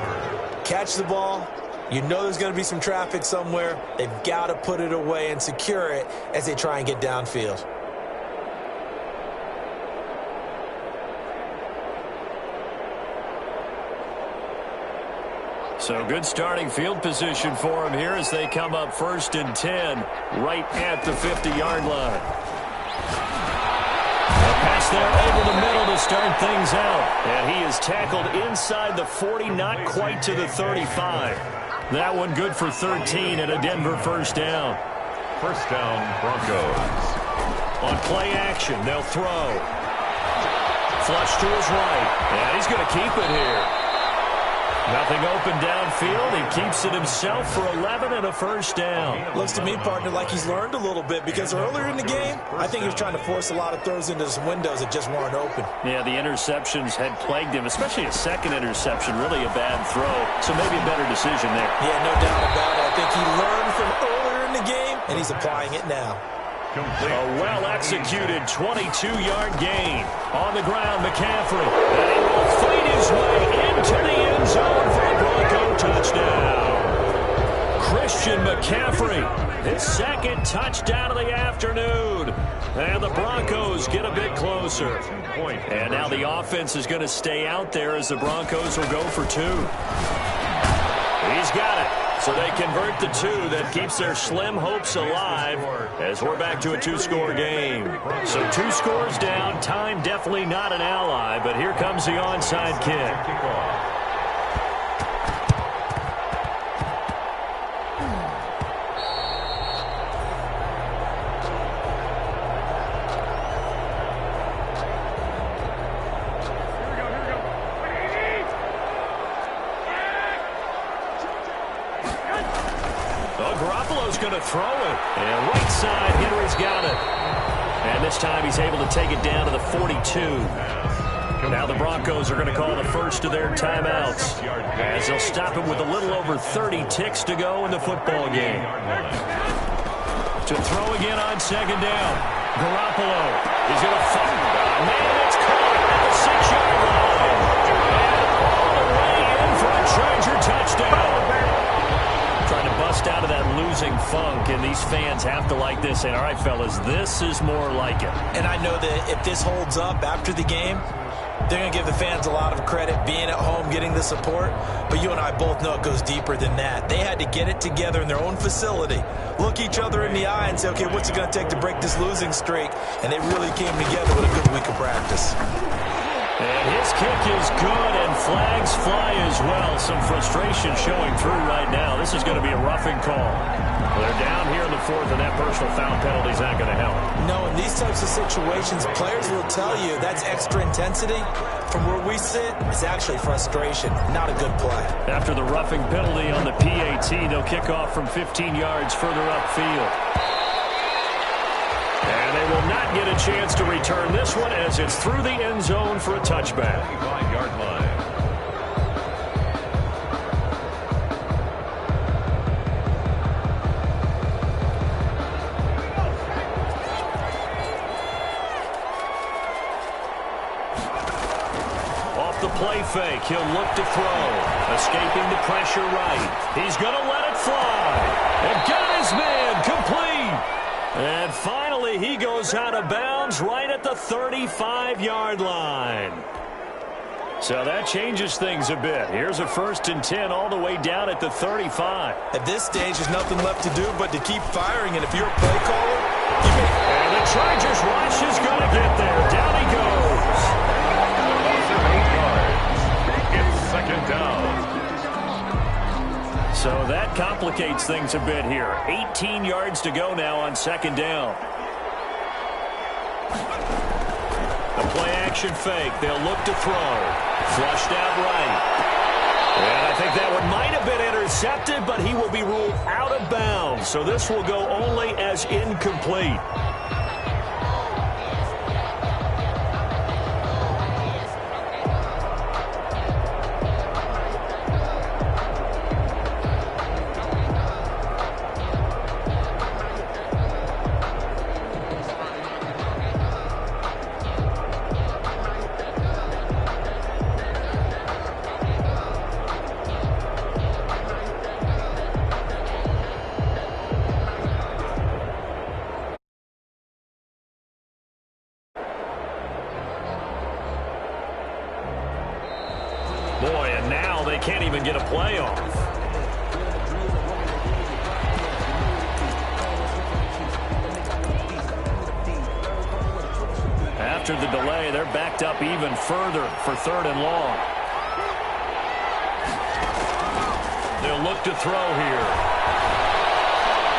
Catch the ball. You know there's going to be some traffic somewhere. They've got to put it away and secure it as they try and get downfield. So good starting field position for him here as they come up 1st and 10 right at the 50-yard line. A pass there over the middle to start things out. And he is tackled inside the 40, not quite to the 35. That one good for 13 and a Denver first down. First down, Broncos. On play action, they'll throw. Flush to his right. And he's going to keep it here. Nothing open downfield. He keeps it himself for 11 and a first down. Looks to me, partner, like he's learned a little bit because earlier in the game, I think he was trying to force a lot of throws into some windows that just weren't open. Yeah, the interceptions had plagued him, especially a second interception, really a bad throw. So maybe a better decision there. Yeah, no doubt about it. I think he learned from earlier in the game, and he's applying it now. Complete. A well-executed 22-yard gain. On the ground, McCaffrey. And he will fight his way into the end zone for a Bronco touchdown. Christian McCaffrey, his second touchdown of the afternoon. And the Broncos get a bit closer. And now the offense is going to stay out there as the Broncos will go for 2. He's got it. So they convert the 2. That keeps their slim hopes alive as we're back to a 2-score game. So 2 scores down. Time definitely not an ally, but here comes the onside kick. Going to throw it. And right side, Henry's got it. And this time he's able to take it down to the 42. Now the Broncos are going to call the first of their timeouts as they'll stop it with a little over 30 ticks to go in the football game. To throw again on second down. Garoppolo is going to fire. Man, it's caught at the 6-yard line. And all the way in for a Charger touchdown. Trying to bust out of that losing funk, and these fans have to like this. And all right, fellas, this is more like it. And I know that if this holds up after the game, they're going to give the fans a lot of credit being at home, getting the support. But you and I both know it goes deeper than that. They had to get it together in their own facility, look each other in the eye and say, okay, what's it going to take to break this losing streak? And they really came together with a good week of practice. And his kick is good, and flags fly as well. Some frustration showing through right now. This is going to be a roughing call. They're down here in the 4th, and that personal foul penalty is not going to help. No, in these types of situations, players will tell you that's extra intensity. From where we sit, it's actually frustration, not a good play. After the roughing penalty on the PAT, they'll kick off from 15 yards further upfield. And they will not get a chance to return this one as it's through the end zone for a touchback. 5-yard line. Off the play fake, he'll look to throw. Escaping the pressure right. He's going to let it fly. And got his man complete. And finally, he goes out of bounds right at the 35-yard line. So that changes things a bit. Here's a 1st and 10 all the way down at the 35. At this stage, there's nothing left to do but to keep firing. And if you're a play caller, you may... And the Chargers rush is going to get there. Down he goes. 8 yards. It's 2nd down. So that complicates things a bit here. 18 yards to go now on 2nd down. The play-action fake. They'll look to throw. Flushed out right. And I think that one might have been intercepted, but he will be ruled out of bounds. So this will go only as incomplete. Boy, and now they can't even get a play off. After the delay, they're backed up even further for 3rd and long. They'll look to throw here.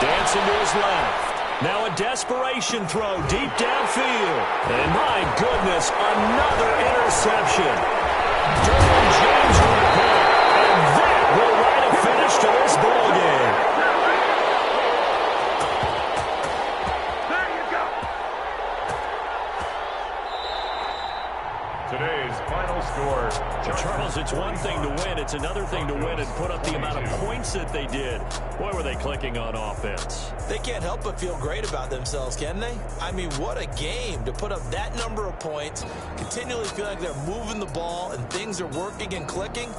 Dancing to his left. Now a desperation throw deep downfield. And my goodness, another interception. Derwin James with a hit, and that will write a finish to this ball game. To today's final score. Charles, it's one thing to win. It's another thing to win and put up the amount of points that they did. Boy, were they clicking on offense. They can't help but feel great about themselves, can they? I mean, what a game to put up that number of points, continually feeling like they're moving the ball and things are working and clicking.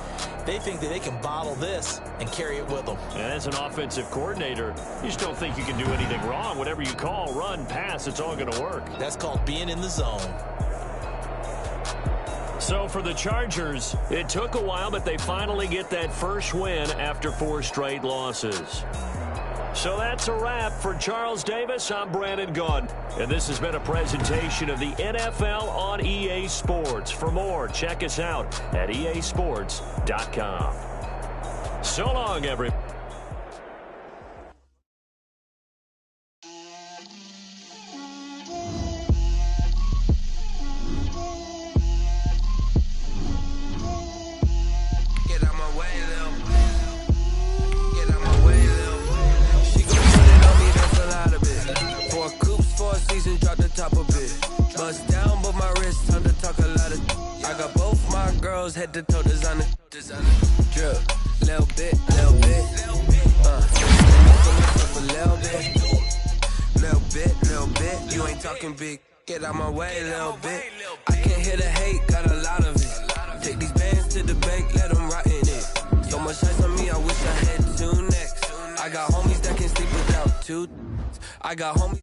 They think that they can bottle this and carry it with them. And as an offensive coordinator, you just don't think you can do anything wrong. Whatever you call, run, pass, it's all going to work. That's called being in the zone. So for the Chargers, it took a while, but they finally get that first win after 4 straight losses. So that's a wrap. For Charles Davis, I'm Brandon Gaudin. And this has been a presentation of the NFL on EA Sports. For more, check us out at easports.com. So long, everyone. Head to toe designer, drip, little bit, a little bit, you ain't talking big, get out my way, little bit, I can't hear the hate, got a lot of it, take these bands to the bank, let them rot in it, so much ice on me, I wish I had 2 necks, I got homies that can sleep without 2, I got homies.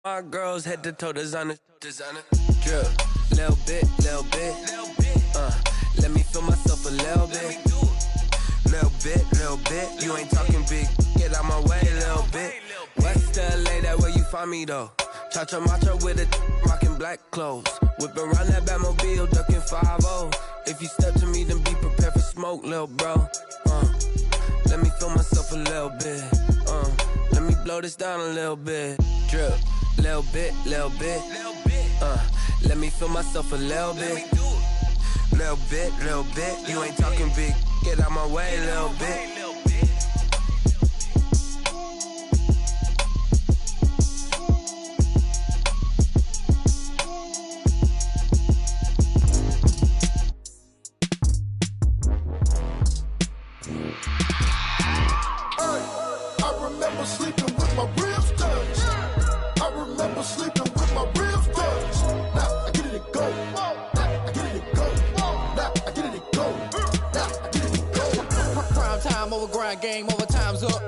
My girls head to toe designer, drip, little bit, let me feel myself a little bit, you ain't talking big, get out my way, little bit, West LA, that where you find me though, cha-cha matcha with a rockin' black clothes, whip around that Batmobile, ducking 5-0, if you step to me, then be prepared for smoke, little bro, let me feel myself a little bit, let me blow this down a little bit, drip. Little bit, let me feel myself a little bit, you ain't talking big, get out my way, little bit. I remember sleeping with my ribs touched. I remember sleeping with my ribs touched. Now I get it and go. Now I get it and go. Now I get it and go. Now I get it and go. Prime time over grind game, over time's up.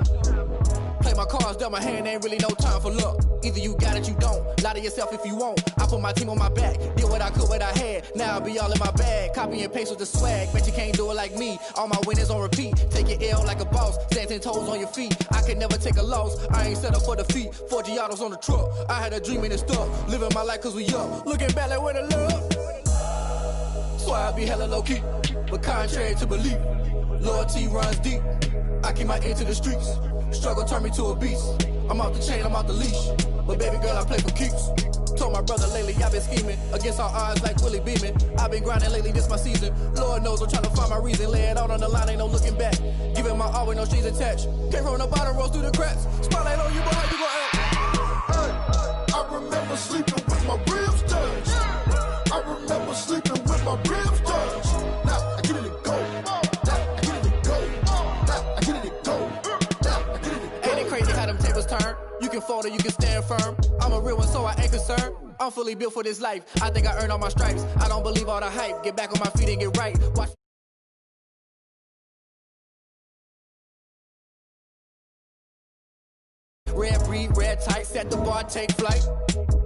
Play my cards, dealt my hand, ain't really no time for luck. Either you got it, you don't. Lie to yourself if you won't. I put my team on my back, did what I could, what I had. Now I'll be all in my bag. Copy and paste with the swag. Bet you can't do it like me. All my winners on repeat. Take your L like a boss. Stand 10 toes on your feet. I can never take a loss. I ain't set up for defeat. 4 Giottos on the truck. I had a dream and it stuck. Living my life cause we up. Looking back like where the love. So I be hella low key. But contrary to belief, loyalty runs deep. I keep my ear to the streets. Struggle turned me to a beast. I'm off the chain, I'm off the leash. But baby girl, I play for keeps. Told my brother lately, I've been scheming. Against all odds like Willie Beeman. I've been grinding lately, this my season. Lord knows I'm trying to find my reason. Lay it out on the line, ain't no looking back. Giving my all with no strings attached. Came from the bottom, rose through the cracks. Spotlight on you, boy, how you gon' act? I remember sleeping with my ribs touched. I remember sleeping with my ribs touched. Now I get it and go. Now I get it and go. Now I get it and go. Now I get it and go. Ain't it crazy how them tables turn? You can fold or you can stand firm. I'm a real one, so I ain't concerned. I'm fully built for this life. I think I earned all my stripes. I don't believe all the hype. Get back on my feet and get right. Watch. Red breed, red tight, set the bar, take flight.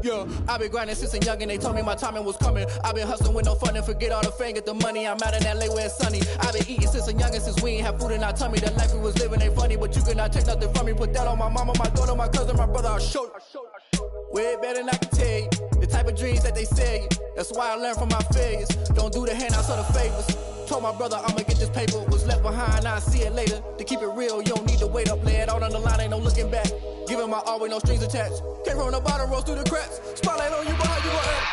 Yeah, I been grinding since a young and they told me my timing was coming. I been hustling with no fun and forget all the fame, get the money. I'm out in LA where it's sunny. I been eating since a young and since we ain't have food in our tummy. The life we was living ain't funny, but you cannot take nothing from me. Put that on my mama, my daughter, my cousin, my brother, I'll show you. Way better than I can tell you. The type type of dreams that they sell you. That's why I learned from my failures. Don't do the handouts or the favors. Told my brother I'ma get this paper. Was left behind, I'll see it later. To keep it real, you don't need to wait up. Lay it out on the line, ain't no looking back. Giving my all with no strings attached. Came from the bottom, rose through the cracks. Spotlight on you, boy, you gon' act.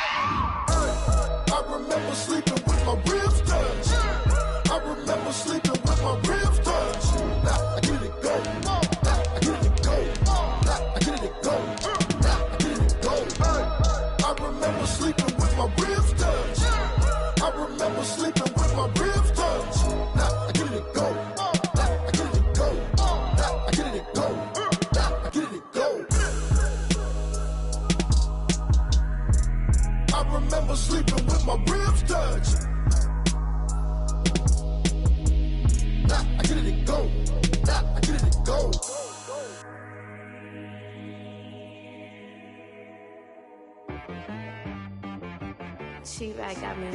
I remember sleeping with my ribs touched. I remember sleeping with my ribs touched. Now I get it go. Now I get it go. Now I get it go. Now I get it go. I remember sleeping with my ribs touched. I remember sleeping with my ribs touched. Now I get it go. Now I get it go. Now I get it go. Now I get it go. I remember sleeping with my ribs touched. Now I get it go. Now I get it go. She-Rag got me.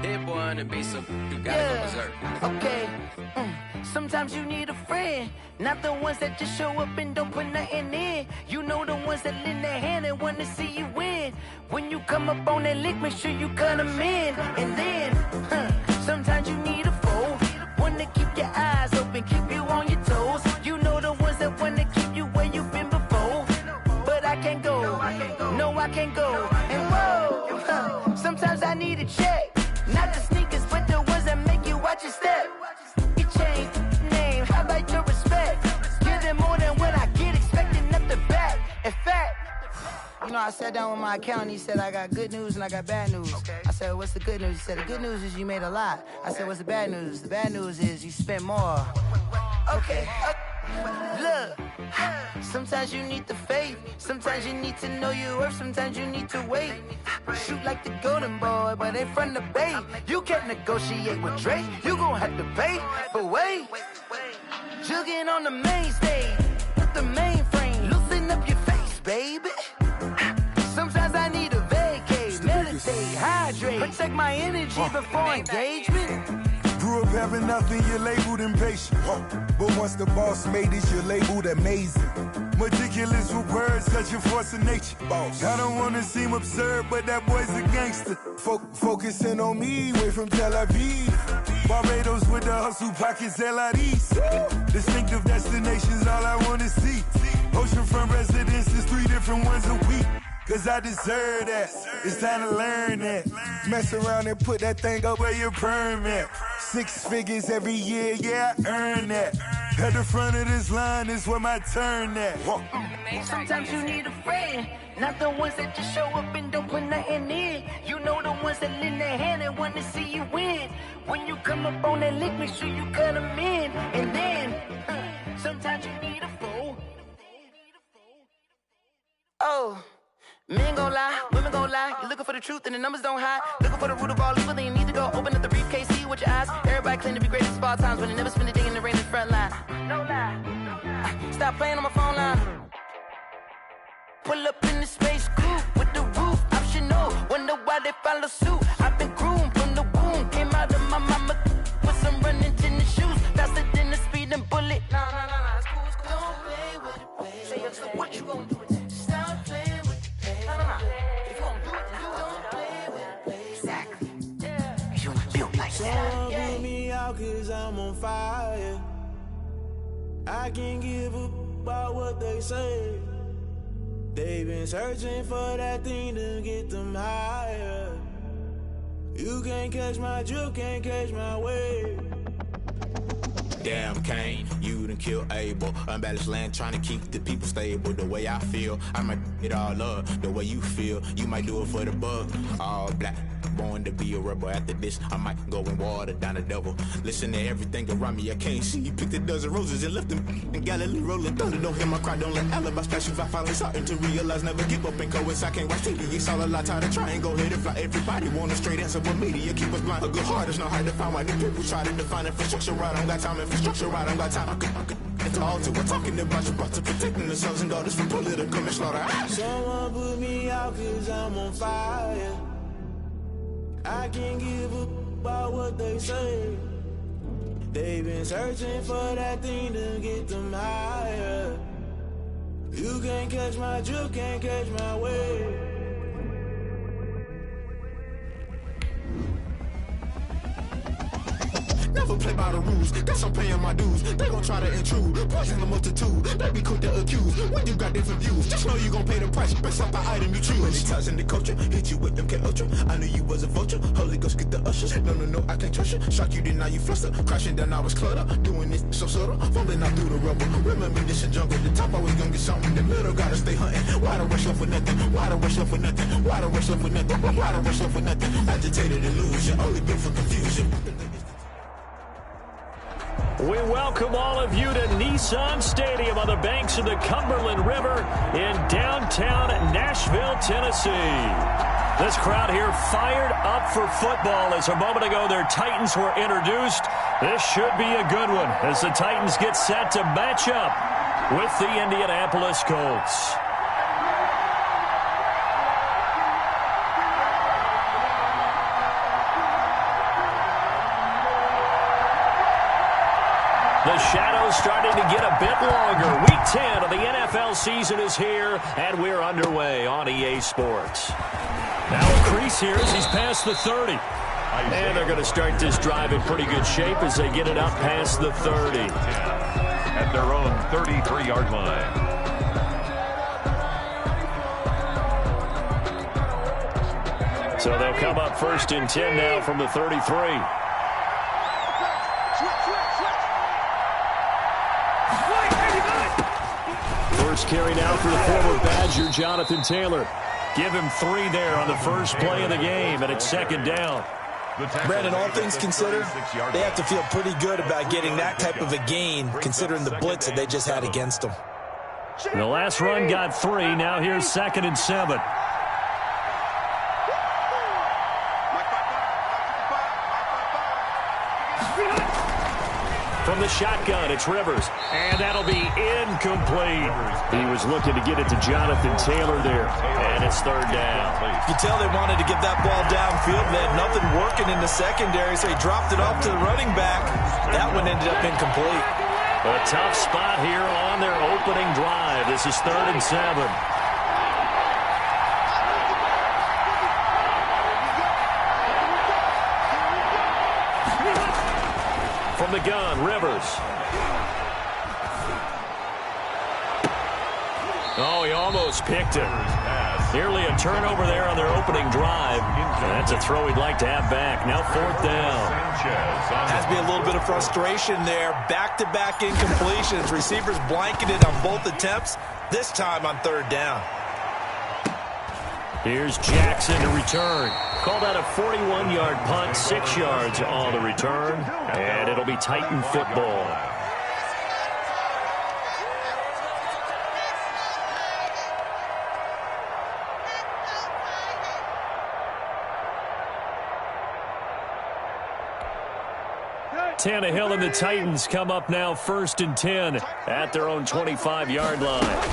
Hit boy on the beat, so you gotta go berserk. Okay. Sometimes you need a friend, not the ones that just show up and don't put nothing in. You know the ones that lend their hand and want to see you win. When you come up on that lick, make sure you cut them in. And then, sometimes you need a foe, one to keep your eyes open, keep you on your toes. You know the ones that want to keep you where you've been before. But I can't go, no I can't go. And whoa, sometimes I need a check. Not the sneakers, but the ones that make you watch your step. You change name, how about your respect? Give them more than what I get, expecting nothing back. In fact, you know, I sat down with my accountant, he said, I got good news and I got bad news. I said, what's the good news? He said, the good news is you made a lot. I said, what's the bad news? The bad news is you spent more. Okay. Look, sometimes you need the faith, sometimes you need to know your worth, sometimes you need to wait. Shoot like the golden boy, but in front of the bay. You can't negotiate with Drake, you gon' have to pay. But wait, jugging on the main stage, with the mainframe, loosen up your face, baby. Sometimes I need a vacate, meditate, hydrate, protect my energy before engagement. Grew up having nothing, you're labeled impatient. But once the boss made it, you're labeled amazing. Meticulous with words, such a force of nature. I don't wanna seem absurd, but that boy's a gangster. Focusing on me, way from Tel Aviv. Barbados with the hustle pockets, LIDs. Distinctive destinations, all I wanna see. Oceanfront residences, 3 different ones a week. Cause I deserve that, it's time to learn that. Mess around and put that thing up where your permit. 6 figures every year, yeah, I earn that. At the front of this line is where my turn at. Sometimes you need a friend, not the ones that just show up and don't put nothing in. You know the ones that lend their hand and want to see you win. When you come up on that lick, make sure you cut them in. And then, sometimes you need a foe. Oh. Men gon' lie, women gon' lie. You're looking for the truth and the numbers don't hide. Looking for the root of all evil, then you need to go open up the briefcase, see with your eyes. Everybody claim to be greatest of all times, but they never spend a day in the rain in the front line. No lie. Stop playing on my phone line. Pull up in the space coupe with the roof optional. Wonder why they follow suit. I've been groomed from the womb. Came out of my mama with some running tennis shoes. Faster than the speeding bullet. Nah, it's cool, it's cool. Don't play with it, baby. Say up, so what you gon' do with it? Stop playing. If you gon' do it, then don't play with it, baby. Exactly. Yeah. You ain't built like that. Someone put me out cause I'm on fire. I can't give up about what they say. They've been searching for that thing to get them higher. You can't catch my drift, can't catch my wave. Damn Kane, you done killed Abel. Unbalanced land, trying to keep the people stable. The way I feel, I might it all up. The way you feel, you might do it for the bug. All black, born to be a rebel. After this, I might go and water down the devil. Listen to everything around me, I can't see. Picked a dozen roses and left them in Galilee rolling thunder. Don't hear my cry, don't let alibis pass you. I finally starting to realize, never give up and coincide. I can't watch TV, it's all a lot. Tired of trying, go ahead and fly. Everybody want a straight answer, but media keep us blind. A good heart is not hard to find. Why the people try to define infrastructure right? I don't got time, infrastructure right, I don't got time. I could it's all to we're talking about you, about to protecting the sons and daughters from political and slaughter. Someone put me out cause I'm on fire. I can't give up about what they say. They been searching for that thing to get them higher. You can't catch my drift, can't catch my wave. Never play by the rules, guess I'm paying my dues. They gon' try to intrude, poison the multitude. They be quick to accuse, when you got different views. Just know you gon' pay the price, based off the item you choose. Many times in the culture, hit you with them K-Ultra. I knew you was a vulture, Holy Ghost get the ushers. No, I can't trust you. Shock you, then now you fluster. Crashing down, I was cluttered. Doing this so subtle, fumbling out through the rubble. Remember this in jungle, the top always gonna get something. The middle gotta stay hunting. Why the rush up for nothing? Why the rush up for nothing? Why the rush up for nothing? Why the rush up for nothing? Agitated illusion, only built for confusion. We welcome all of you to Nissan Stadium on the banks of the Cumberland River in downtown Nashville, Tennessee. This crowd here fired up for football as a moment ago their Titans were introduced. This should be a good one as the Titans get set to match up with the Indianapolis Colts. The shadow's starting to get a bit longer. Week 10 of the NFL season is here, and we're underway on EA Sports. Now a crease here as he's past the 30. And they're going to start this drive in pretty good shape as they get it up past the 30. At their own 33-yard line. So they'll come up 1st and 10 now from the 33. First carry now for the former Badger, Jonathan Taylor. Give him 3 there on the first play of the game, and it's 2nd down. Brandon, all things considered, they have to feel pretty good about getting that type of a gain, considering the blitz that they just had against them. The last run got 3. Now here's 2nd and 7. From the shotgun, it's Rivers, and that'll be incomplete. He was looking to get it to Jonathan Taylor there, and it's 3rd down. You tell they wanted to get that ball downfield. They had nothing working in the secondary, so he dropped it off to the running back. That one ended up incomplete. A tough spot here on their opening drive. This is 3rd and 7. From the gun, Rivers. Oh, he almost picked it. Nearly a turnover there on their opening drive. And that's a throw he'd like to have back. Now 4th down. Has to be a little bit of frustration there. Back-to-back incompletions. Receivers blanketed on both attempts. This time on 3rd down. Here's Jackson to return. Called out a 41-yard punt, 6 yards on the return, and it'll be Titan football. Tannehill and the Titans come up now 1st and 10 at their own 25-yard line.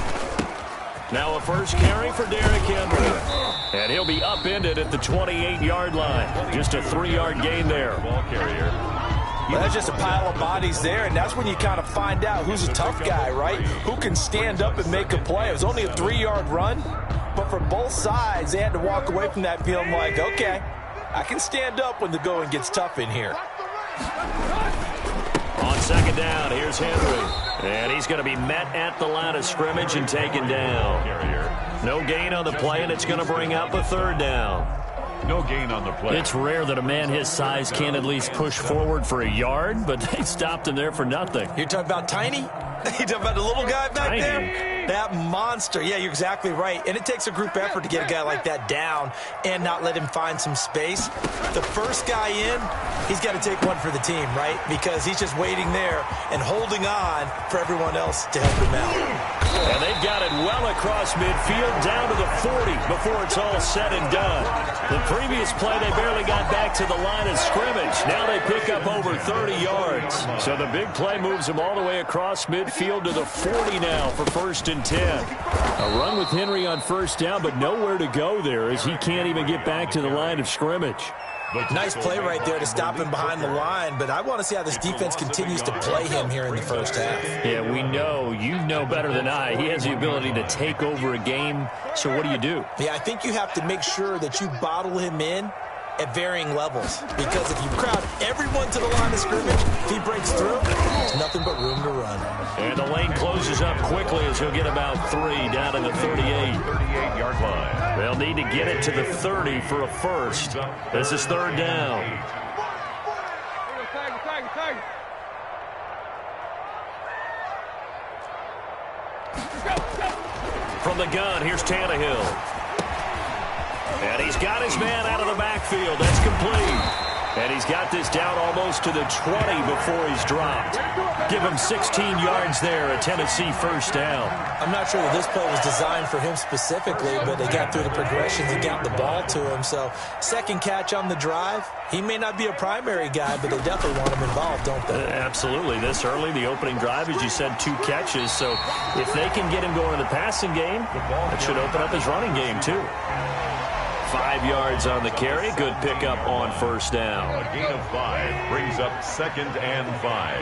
Now a first carry for Derrick Henry. And he'll be upended at the 28-yard line. Just a 3-yard gain there. Ball carrier. Well, that's just a pile of bodies there, and that's when you kind of find out who's a tough guy, right? Who can stand up and make a play. It was only a 3-yard run, but for both sides, they had to walk away from that feeling like, okay, I can stand up when the going gets tough in here. On 2nd down, here's Henry. And he's going to be met at the line of scrimmage and taken down. No gain on the play, and it's going to bring up a 3rd down. No gain on the play. It's rare that a man his size can't at least push forward for a yard, but they stopped him there for nothing. You're talking about Tiny? You're talking about the little guy back there? That monster. Yeah, you're exactly right. And it takes a group effort to get a guy like that down and not let him find some space. The first guy in, he's got to take one for the team, right? Because he's just waiting there and holding on for everyone else to help him out. And they've got it well across midfield down to the 40 before it's all said and done. The previous play, they barely got back to the line of scrimmage. Now they pick up over 30 yards. So the big play moves them all the way across midfield to the 40 now for 1st and 10. A run with Henry on 1st down, but nowhere to go there as he can't even get back to the line of scrimmage. Nice play right there to stop him behind the line, but I want to see how this defense continues to play him here in the first half. Yeah, we know. You know better than I. He has the ability to take over a game, so what do? Yeah, I think you have to make sure that you bottle him in at varying levels, because if you crowd everyone to the line of scrimmage, if he breaks through, there's nothing but room to run. And the lane closes up quickly as he'll get about 3 down to the 38-yard line. They'll need to get it to the 30 for a first. This is 3rd down. From the gun, here's Tannehill. And he's got his man out of the backfield. That's complete. And he's got this down almost to the 20 before he's dropped. Give him 16 yards there, a Tennessee first down. I'm not sure that this play was designed for him specifically, but they got through the progressions and got the ball to him. So, second catch on the drive. He may not be a primary guy, but they definitely want him involved, don't they? Absolutely. This early, the opening drive, as you said, 2 catches. So, if they can get him going in the passing game, it should open up his running game, too. 5 yards on the carry. Good pickup on first down. A gain of 5 brings up 2nd and 5.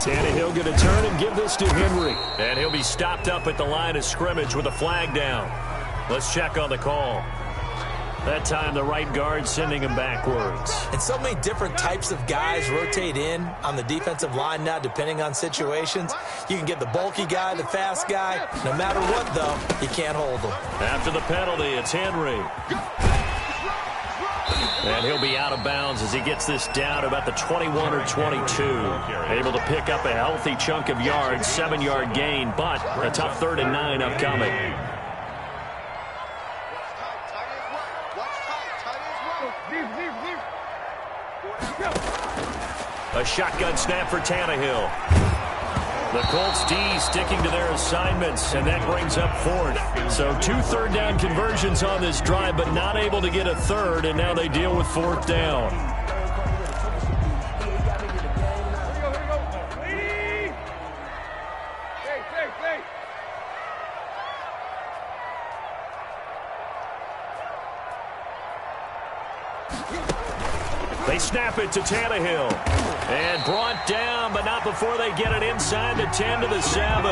Tannehill going to turn and give this to Henry. And he'll be stopped up at the line of scrimmage with a flag down. Let's check on the call. That time, the right guard sending him backwards. And so many different types of guys rotate in on the defensive line now, depending on situations. You can get the bulky guy, the fast guy. No matter what, though, you can't hold him. After the penalty, it's Henry. And he'll be out of bounds as he gets this down about the 21 or 22. Able to pick up a healthy chunk of yards, 7-yard gain, but a tough 3rd and 9 upcoming. A shotgun snap for Tannehill. The Colts D sticking to their assignments, and that brings up 4th. So 2 3rd down conversions on this drive, but not able to get a 3rd, and now they deal with 4th down. They snap it to Tannehill. And brought down, but not before they get it inside the 10 to the 7.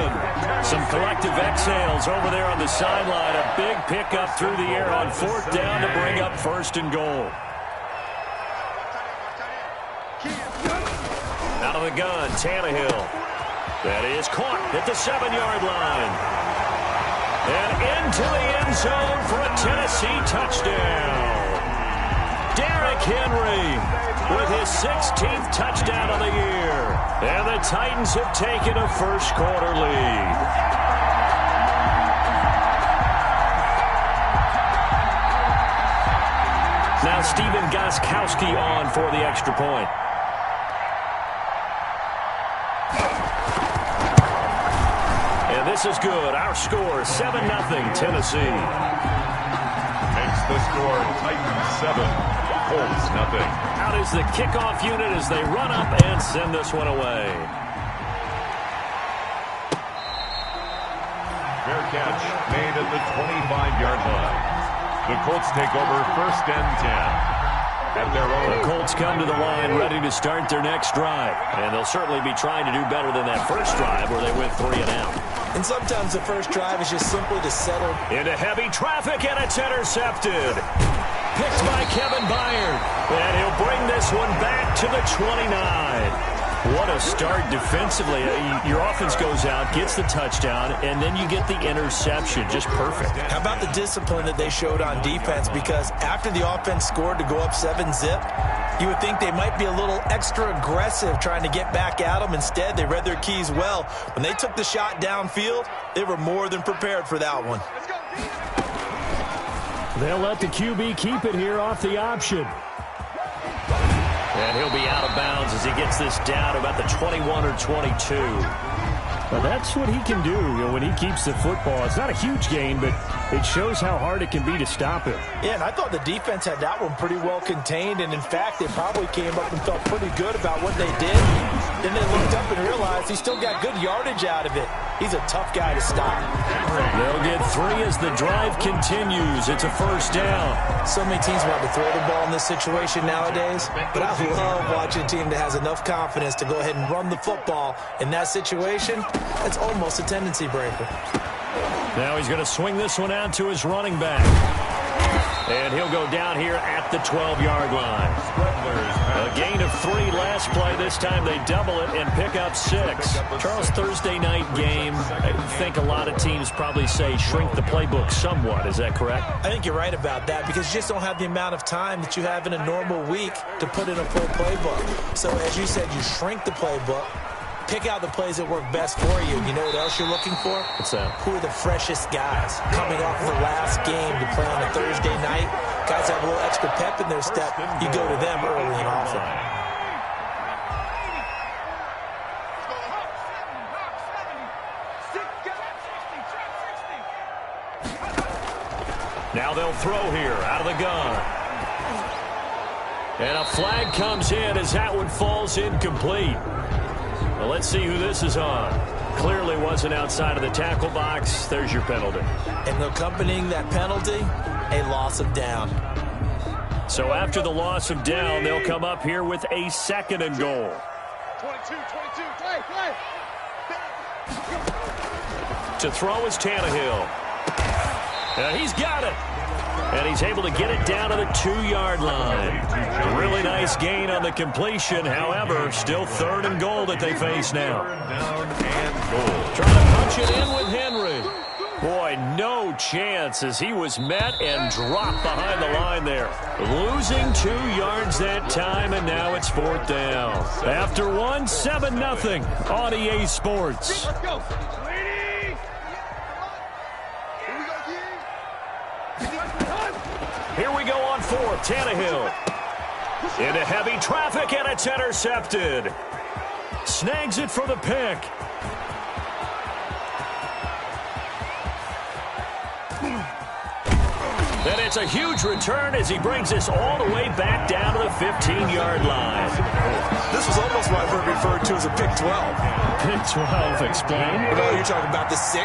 Some collective exhales over there on the sideline. A big pickup through the air on 4th down to bring up 1st and goal. Out of the gun, Tannehill. That is caught at the 7-yard line. And into the end zone for a Tennessee touchdown. Derrick Henry with his 16th touchdown of the year. And the Titans have taken a first-quarter lead. Now Stephen Gostkowski on for the extra point. And this is good. Our score, 7-0 Tennessee. Makes the score Titans 7. Colts nothing. Out is the kickoff unit as they run up and send this one away. Fair catch made at the 25-yard line. The Colts take over 1st and 10. At their own. The Colts come to the line ready to start their next drive. And they'll certainly be trying to do better than that first drive where they went 3 and out. And sometimes the first drive is just simply to settle. Into heavy traffic, and it's intercepted. Picked by Kevin Byard. And he'll bring this one back to the 29. What a start defensively. Your offense goes out, gets the touchdown, and then you get the interception. Just perfect. How about the discipline that they showed on defense? Because after the offense scored to go up 7-zip, you would think they might be a little extra aggressive trying to get back at them. Instead, they read their keys well. When they took the shot downfield, they were more than prepared for that one. They'll let the QB keep it here off the option. And he'll be out of bounds as he gets this down about the 21 or 22. Well, that's what he can do, when he keeps the football. It's not a huge gain, but it shows how hard it can be to stop him. Yeah, and I thought the defense had that one pretty well contained, and in fact, they probably came up and felt pretty good about what they did. Then they looked up and realized he still got good yardage out of it. He's a tough guy to stop. They'll get 3 as the drive continues. It's a first down. So many teams want to throw the ball in this situation nowadays, but I love watching a team that has enough confidence to go ahead and run the football. In that situation, that's almost a tendency breaker. Now he's going to swing this one out to his running back. And he'll go down here at the 12-yard line. A gain of 3 last play. This time they double it and pick up 6. Charles, Thursday night game, I think a lot of teams probably say shrink the playbook somewhat. Is that correct? I think you're right about that because you just don't have the amount of time that you have in a normal week to put in a full playbook. So as you said, you shrink the playbook. Pick out the plays that work best for you. You know what else you're looking for? What's that? Who are the freshest guys coming off the last game to play on a Thursday night? Guys have a little extra pep in their step. You go to them early and often. Now they'll throw here out of the gun. And a flag comes in as that one falls incomplete. Well, let's see who this is on. Clearly wasn't outside of the tackle box. There's your penalty. And accompanying that penalty, a loss of down. So after the loss of down, they'll come up here with a 2nd and goal. 22, play. To throw is Tannehill. And he's got it. And he's able to get it down to the 2-yard line. A really nice gain on the completion. However, still 3rd and goal that they face now. Trying to punch it in with Henry. Boy, no chance as he was met and dropped behind the line there. Losing 2 yards that time, and now it's 4th down. After 1, 7-0 on EA Sports. Let's go. Here we go on 4th. Tannehill into heavy traffic, and it's intercepted. Snags it for the pick. And it's a huge return as he brings this all the way back down to the 15-yard line. This was almost what I've referred to as a pick 12. Pick 12, explain. No, you're talking about the 6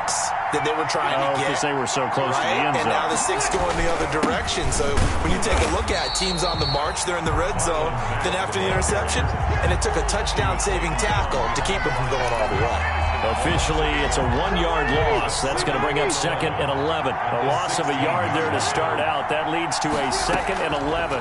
that they were trying to get. Because they were so close to the end zone. And now the 6 going the other direction. So when you take a look at teams on the march, they're in the red zone. Then after the interception, and it took a touchdown-saving tackle to keep them from going all the way. Officially, it's a 1-yard loss. That's going to bring up 2nd and 11. A loss of a yard there to start out. That leads to a 2nd and 11.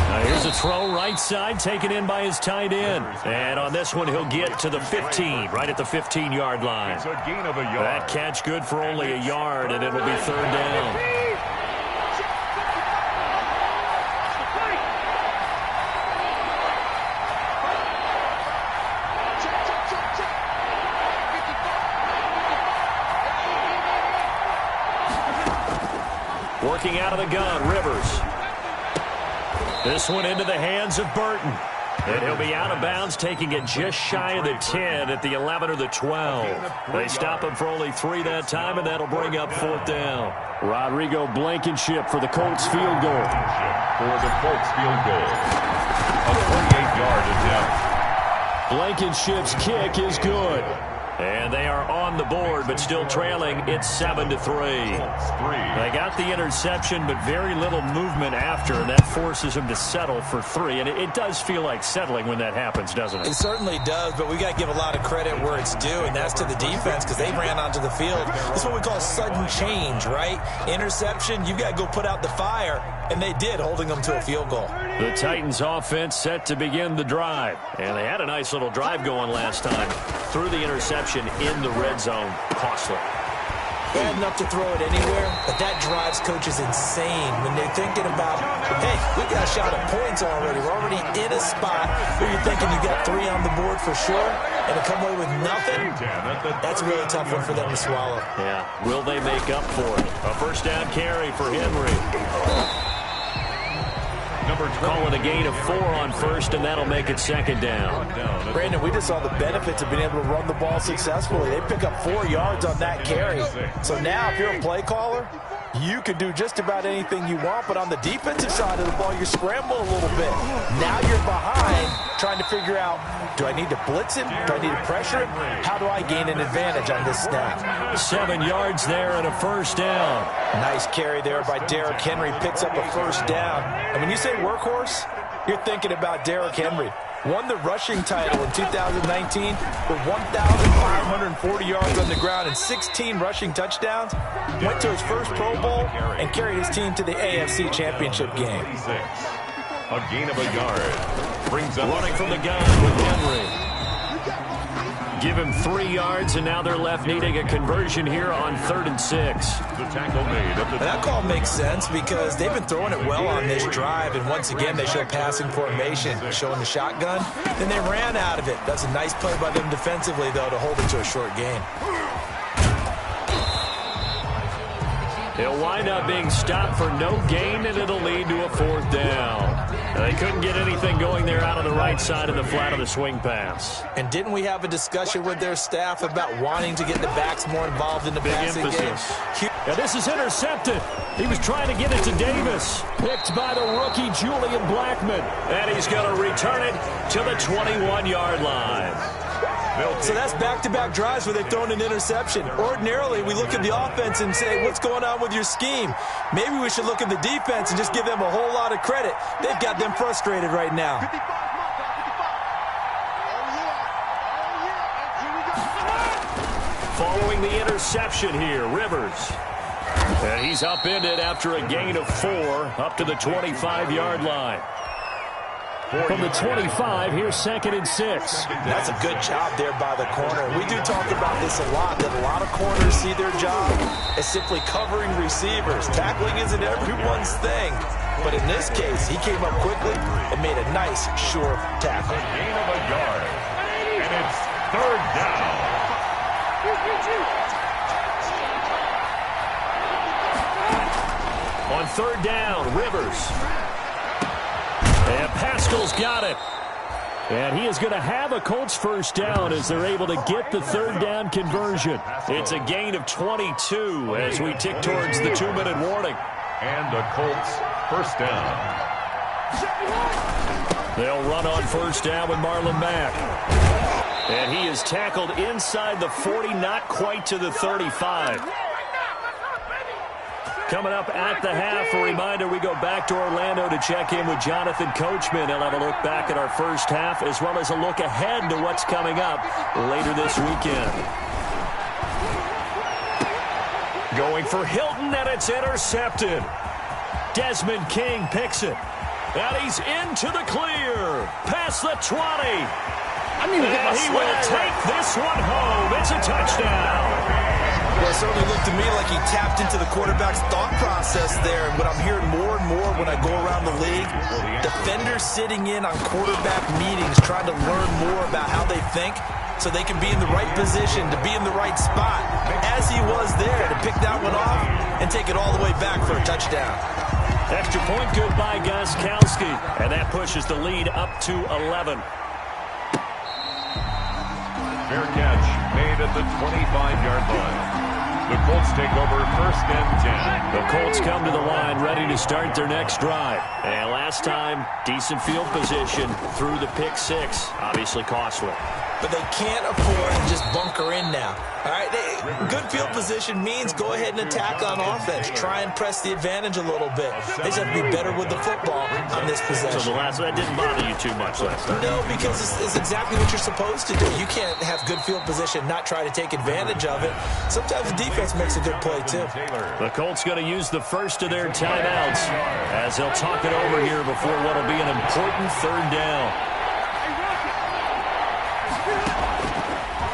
Now here's a throw right side taken in by his tight end. And on this one, he'll get to the 15, right at the 15-yard line. It's a gain of a yard. That catch good for only a yard, and it'll be 3rd down. Working out of the gun, Rivers. This one into the hands of Burton. And he'll be out of bounds, taking it just shy of the 10 at the 11 or the 12. They stop him for only 3 that time, and that'll bring up 4th down. Rodrigo Blankenship for the Colts field goal. For the Colts field goal. A 28-yard attempt. Blankenship's kick is good. And they are on the board, but still trailing. It's 7-3. They got the interception, but very little movement after, and that forces them to settle for 3. And it does feel like settling when that happens, doesn't it? It certainly does, but we got to give a lot of credit where it's due, and that's to the defense because they ran onto the field. It's what we call sudden change, right? Interception, you got to go put out the fire, and they did, holding them to a field goal. The Titans offense set to begin the drive, and they had a nice little drive going last time. Through the interception in the red zone, costly. Bad enough to throw it anywhere, but that drives coaches insane when they're thinking about, hey, we got a shot at points already. We're already in a spot where you're thinking you got 3 on the board for sure, and to come away with nothing, that's a really tough one for them to swallow. Yeah, will they make up for it? A first down carry for Henry. Calling a gain of 4 on first, and that'll make it 2nd down. Brandon, we just saw the benefits of being able to run the ball successfully. They pick up 4 yards on that carry. So now if you're a play caller, You can do just about anything you want, but on the defensive side of the ball, you scramble a little bit. Now you're behind, trying to figure out, do I need to blitz him? Do I need to pressure him? How do I gain an advantage on this snap? 7 yards there and a first down. Nice carry there by Derrick Henry. Picks up a first down. And when you say workhorse, you're thinking about Derrick Henry. Won the rushing title in 2019 with 1,540 yards on the ground and 16 rushing touchdowns. Went to his first Pro Bowl and carried his team to the AFC Championship game. A gain of a yard. Brings up running from the gun with Henry. Give him 3 yards, and now they're left needing a conversion here on 3rd and 6. The tackle made at the that call makes sense because they've been throwing it well on this drive, and once again they show passing formation, showing the shotgun. Then they ran out of it. That's a nice play by them defensively, though, to hold it to a short gain. He'll wind up being stopped for no gain, and it'll lead to a 4th down. They couldn't get anything going there out on the right side of the flat of the swing pass. And didn't we have a discussion with their staff about wanting to get the backs more involved in the passing game? And this is intercepted. He was trying to get it to Davis. Picked by the rookie Julian Blackmon. And he's going to return it to the 21-yard line. So that's back-to-back drives where they've thrown an interception. Ordinarily, we look at the offense and say, what's going on with your scheme? Maybe we should look at the defense and just give them a whole lot of credit. They've got them frustrated right now. Following the interception here, Rivers. And he's upended after a gain of 4 up to the 25-yard line. From the 25, here's 2nd and 6. That's a good job there by the corner. We do talk about this a lot, that a lot of corners see their job as simply covering receivers. Tackling isn't everyone's thing. But in this case, he came up quickly and made a nice, sure tackle. Gain of a yard. And it's 3rd down. On 3rd down, Rivers. And Pascal's got it. And he is going to have a Colts first down as they're able to get the 3rd down conversion. It's a gain of 22 as we tick towards the 2-minute warning. And the Colts first down. They'll run on first down with Marlon Mack. And he is tackled inside the 40, not quite to the 35. Coming up at the half, a reminder, we go back to Orlando to check in with Jonathan Coachman. He'll have a look back at our first half as well as a look ahead to what's coming up later this weekend. Going for Hilton, and it's intercepted. Desmond King picks it. And he's into the clear. Past the 20. And he will take this one home. It's a touchdown. Well, it certainly looked to me like he tapped into the quarterback's thought process there. And what I'm hearing more and more when I go around the league, defenders sitting in on quarterback meetings trying to learn more about how they think so they can be in the right position, to be in the right spot, as he was there, to pick that one off and take it all the way back for a touchdown. Extra point good by Gostkowski, and that pushes the lead up to 11. Fair catch made at the 25-yard line. The Colts take over 1st and 10. The Colts come to the line ready to start their next drive. And last time, decent field position through the pick 6. Obviously costly. But they can't afford to just bunker in now. All right, good field position means go ahead and attack on offense. Try and press the advantage a little bit. They just have to be better with the football on this possession. So that didn't bother you too much last time? No, because it's exactly what you're supposed to do. You can't have good field position, not try to take advantage of it. Sometimes the defense makes a good play, too. The Colts going to use the first of their timeouts as they'll talk it over here before what will be an important 3rd down.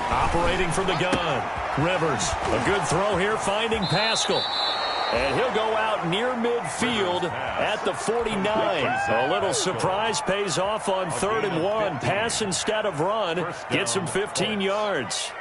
Operating from the gun, Rivers. A good throw here, finding Pascal. And he'll go out near midfield at the 49. A little surprise pays off on 3rd and 1. Pass instead of run. Gets him 15 yards.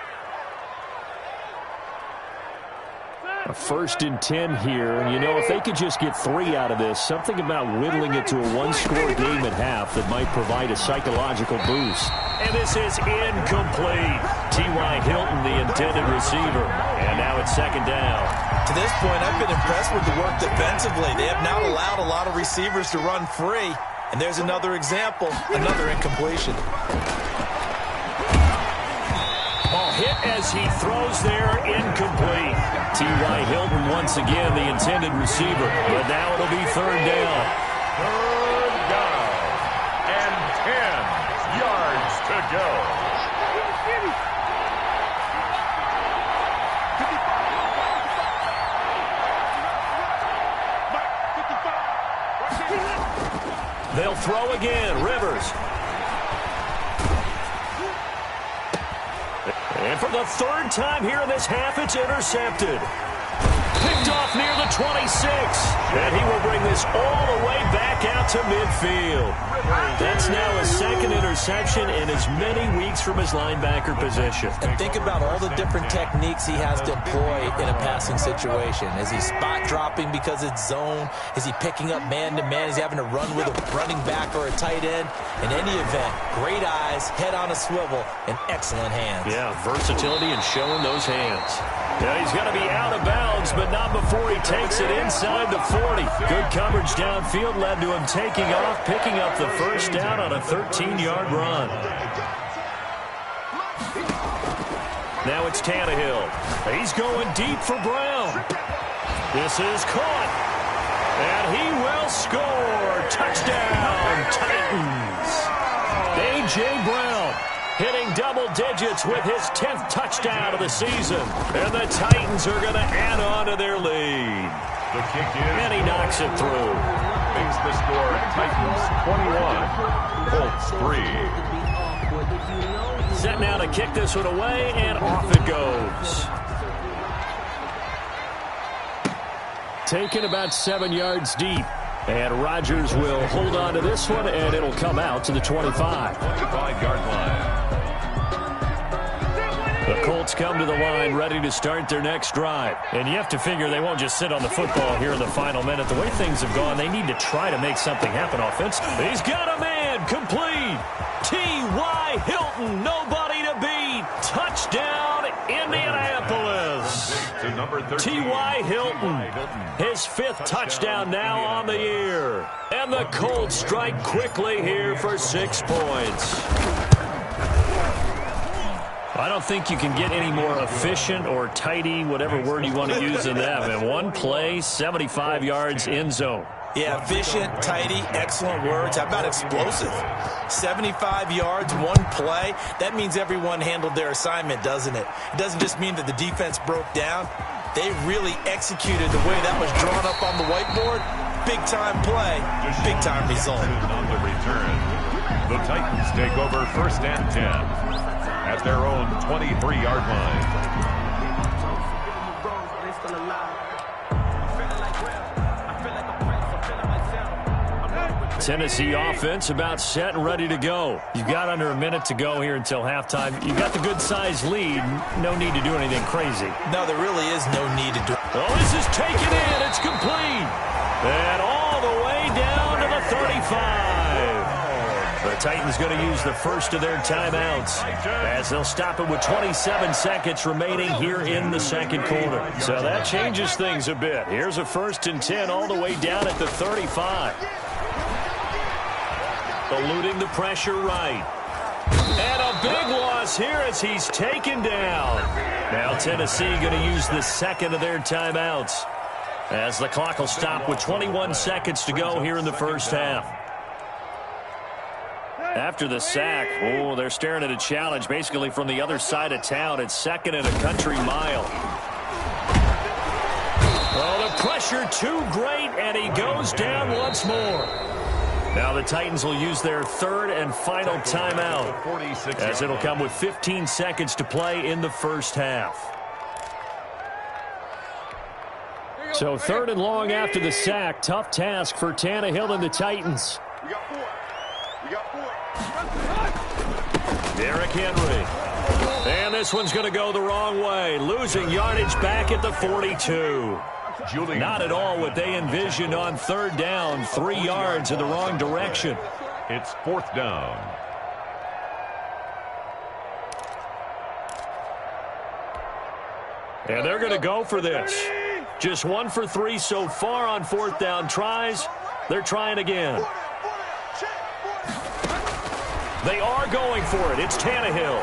A 1st and 10 here. And, you know, if they could just get 3 out of this, something about whittling it to a 1-score game at half that might provide a psychological boost. And this is incomplete. T.Y. Hilton, the intended receiver. And now it's second down. To this point, I've been impressed with the work defensively. They have not allowed a lot of receivers to run free. And there's another example, another incompletion. Ball hit as he throws there, incomplete. T.Y. Hilton once again the intended receiver. But now it'll be third down. Third down. And 10 yards to go. They'll throw again. Rivers. And for the third time here in this half, it's intercepted. Picked off near the 26. And he will bring this all the way back out to midfield. That's now his second interception in as many weeks from his linebacker position. And think about all the different techniques he has to employ in a passing situation. Is he spot dropping because it's zone? Is he picking up man-to-man? Is he having to run with a running back or a tight end? In any event, great eyes, head on a swivel, and excellent hands. Yeah, versatility and showing those hands. Yeah, he's going to be out of bounds, but not before he takes it inside the 40. Good coverage downfield led to him taking off, picking up the first down on a 13-yard run. Now it's Tannehill. He's going deep for Brown. This is caught. And he will score. Touchdown, Titans. A.J. Brown hitting double digits with his 10th touchdown of the season. And the Titans are going to add on to their lead. The kick is. And he knocks it through. Makes the score Titans 21, Colts 3. Set now to kick this one away, and off it goes. Taken about 7 yards deep. And Rodgers will hold on to this one, and it'll come out to the 25. 25-yard line. The Colts come to the line ready to start their next drive. And you have to figure they won't just sit on the football here in the final minute. The way things have gone, they need to try to make something happen offensively. He's got a man complete. T.Y. Hilton, nobody to beat. Touchdown, Indianapolis. T.Y. Hilton, his 5th touchdown now on the year. And the Colts strike quickly here for 6 points. I don't think you can get any more efficient or tidy, whatever word you want to use in that. And one play, 75 yards in zone. Yeah, efficient, tidy, excellent words. How about explosive? 75 yards, one play. That means everyone handled their assignment, doesn't it? It doesn't just mean that the defense broke down. They really executed the way that was drawn up on the whiteboard. Big-time play, big-time result. On the return, the Titans take over first and 10 at their own 23-yard line. Tennessee offense about set and ready to go. You've got under a minute to go here until halftime. You've got the good-sized lead. No need to do anything crazy. No, there really is no need to do it. Oh, this is taken in. It's complete. And all the way down to the 35. The Titans going to use the first of their timeouts as they'll stop it with 27 seconds remaining here in the second quarter. So that changes things a bit. Here's a 1st and 10 all the way down at the 35. Eluding the pressure right. And a big loss here as he's taken down. Now Tennessee going to use the second of their timeouts as the clock will stop with 21 seconds to go here in the first half. After the sack, oh, they're staring at a challenge basically from the other side of town. It's 2nd and a country mile. Oh, the pressure too great, and he goes down once more. Now the Titans will use their 3rd and final timeout as it'll come with 15 seconds to play in the first half. So 3rd and long after the sack. Tough task for Tannehill and the Titans. Derrick Henry. And this one's going to go the wrong way. Losing yardage back at the 42. Not at all what they envisioned on 3rd down. 3 yards in the wrong direction. It's 4th down. And they're going to go for this. Just 1 for 3 so far on 4th down tries. They're trying again. They are going for it. It's Tannehill.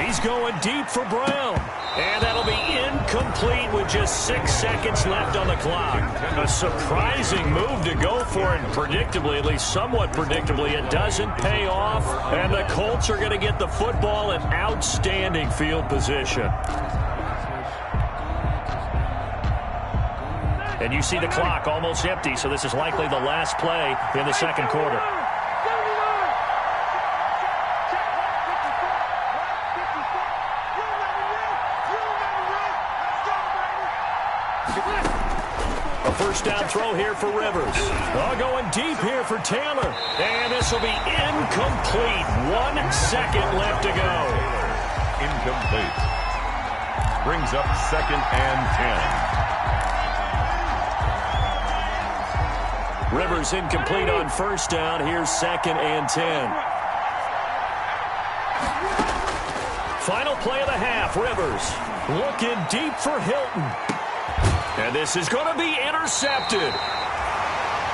He's going deep for Brown. And that'll be incomplete with just 6 seconds left on the clock. A surprising move to go for it. Predictably, at least somewhat predictably, it doesn't pay off. And the Colts are going to get the football in outstanding field position. And you see the clock almost empty, so this is likely the last play in the second quarter. A first down throw here for Rivers. Going deep here for Taylor. And this will be incomplete. 1 second left to go. Incomplete. Brings up 2nd and 10. Rivers incomplete on first down. Here's 2nd and 10. Final play of the half. Rivers looking deep for Hilton. And this is going to be intercepted.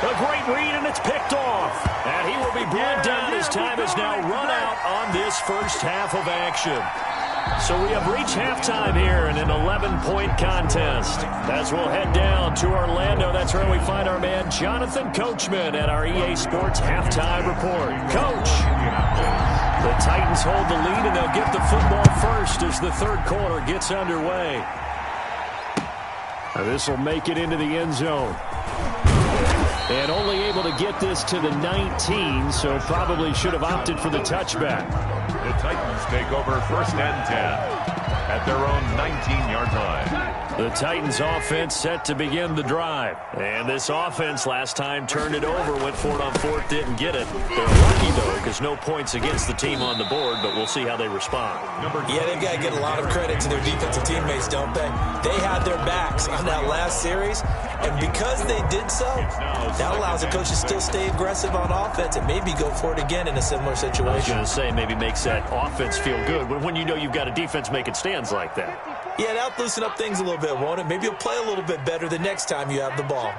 A great read, and it's picked off. And he will be brought down. His time is now run out on this first half of action. So we have reached halftime here in an 11-point contest. As we'll head down to Orlando, that's where we find our man Jonathan Coachman at our EA Sports Halftime Report. Coach, the Titans hold the lead, and they'll get the football first as the third quarter gets underway. This will make it into the end zone. And only able to get this to the 19, so probably should have opted for the touchback. The Titans take over 1st and 10 at their own 19-yard line. The Titans offense set to begin the drive. And this offense last time turned it over, went for it on 4th, didn't get it. They're lucky, though, because no points against the team on the board, but we'll see how they respond. Yeah, they've got to get a lot of credit to their defensive teammates, don't they? They had their backs on that last series, and because they did so, that allows the coach to still stay aggressive on offense and maybe go for it again in a similar situation. I was going to say, maybe makes that offense feel good when you know you've got a defense making stands like that. Yeah, that'll loosen up things a little bit, won't it? Maybe you'll play a little bit better the next time you have the ball.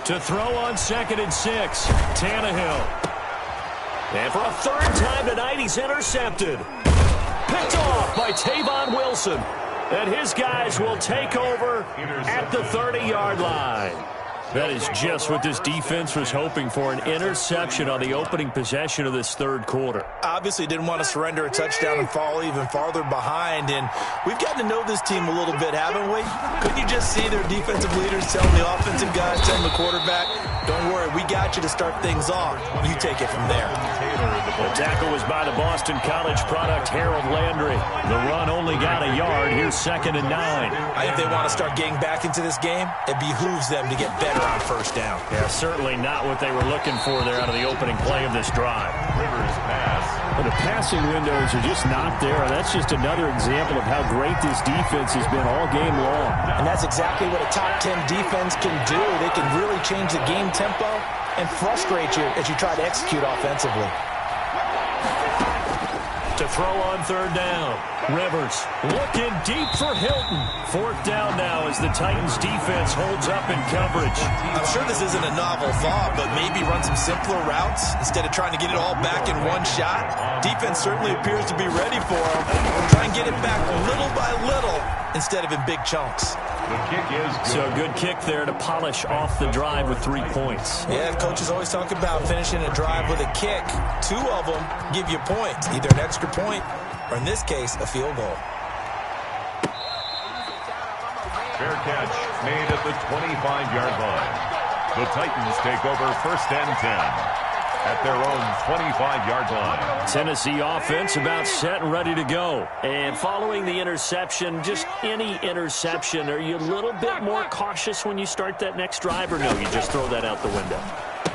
To throw on 2nd and 6, Tannehill. And for a 3rd time tonight, he's intercepted. Picked off by Tavon Wilson. And his guys will take over at the 30-yard line. That is just what this defense was hoping for, an interception on the opening possession of this third quarter. Obviously didn't want to surrender a touchdown and fall even farther behind, and we've gotten to know this team a little bit, haven't we? Couldn't you just see their defensive leaders telling the offensive guys, telling the quarterback, don't worry, we got you to start things off. You take it from there. The tackle was by the Boston College product, Harold Landry. The run only got a yard. Here's 2nd and 9. I think they want to start getting back into this game. It behooves them to get better on first down. Yeah, certainly not what they were looking for there out of the opening play of this drive. Rivers pass. Well, the passing windows are just not there. That's just another example of how great this defense has been all game long. And that's exactly what a top 10 defense can do. They can really change the game tempo and frustrate you as you try to execute offensively. To throw on 3rd down. Rivers looking deep for Hilton. 4th down now as the Titans defense holds up in coverage. I'm sure this isn't a novel thought, but maybe run some simpler routes instead of trying to get it all back in one shot. Defense certainly appears to be ready for them. Try and get it back little by little instead of in big chunks. The kick is good. So good kick there to polish off the drive with 3 points. Yeah, coaches always talk about finishing a drive with a kick. 2 of them give you points, either an extra point or, in this case, a field goal. Fair catch made at the 25-yard line. The Titans take over 1st and 10 at their own 25-yard line. Tennessee offense about set and ready to go. And following the interception, just any interception, are you a little bit more cautious when you start that next drive, or no, you just throw that out the window?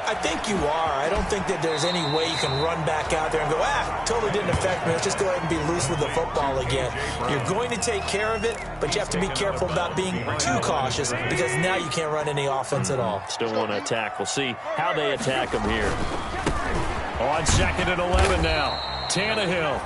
I think you are. I don't think that there's any way you can run back out there and go, totally didn't affect me. Let's just go ahead and be loose with the football again. You're going to take care of it, but you have to be careful about being too cautious because now you can't run any offense at all. Still want to attack. We'll see how they attack them here. On 2nd and 11 now. Tannehill.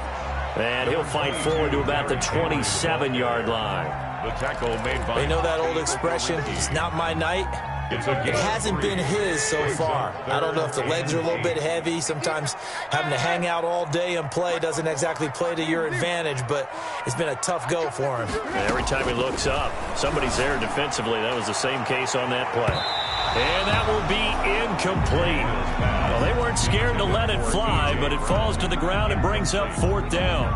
And he'll fight forward to about the 27-yard line. The tackle made by... They know that old expression, it's not my night. It hasn't been his so far. I don't know if the legs are a little bit heavy. Sometimes having to hang out all day and play doesn't exactly play to your advantage, but it's been a tough go for him. And every time he looks up, somebody's there defensively. That was the same case on that play. And that will be incomplete. Well, they weren't scared to let it fly, but it falls to the ground and brings up 4th down.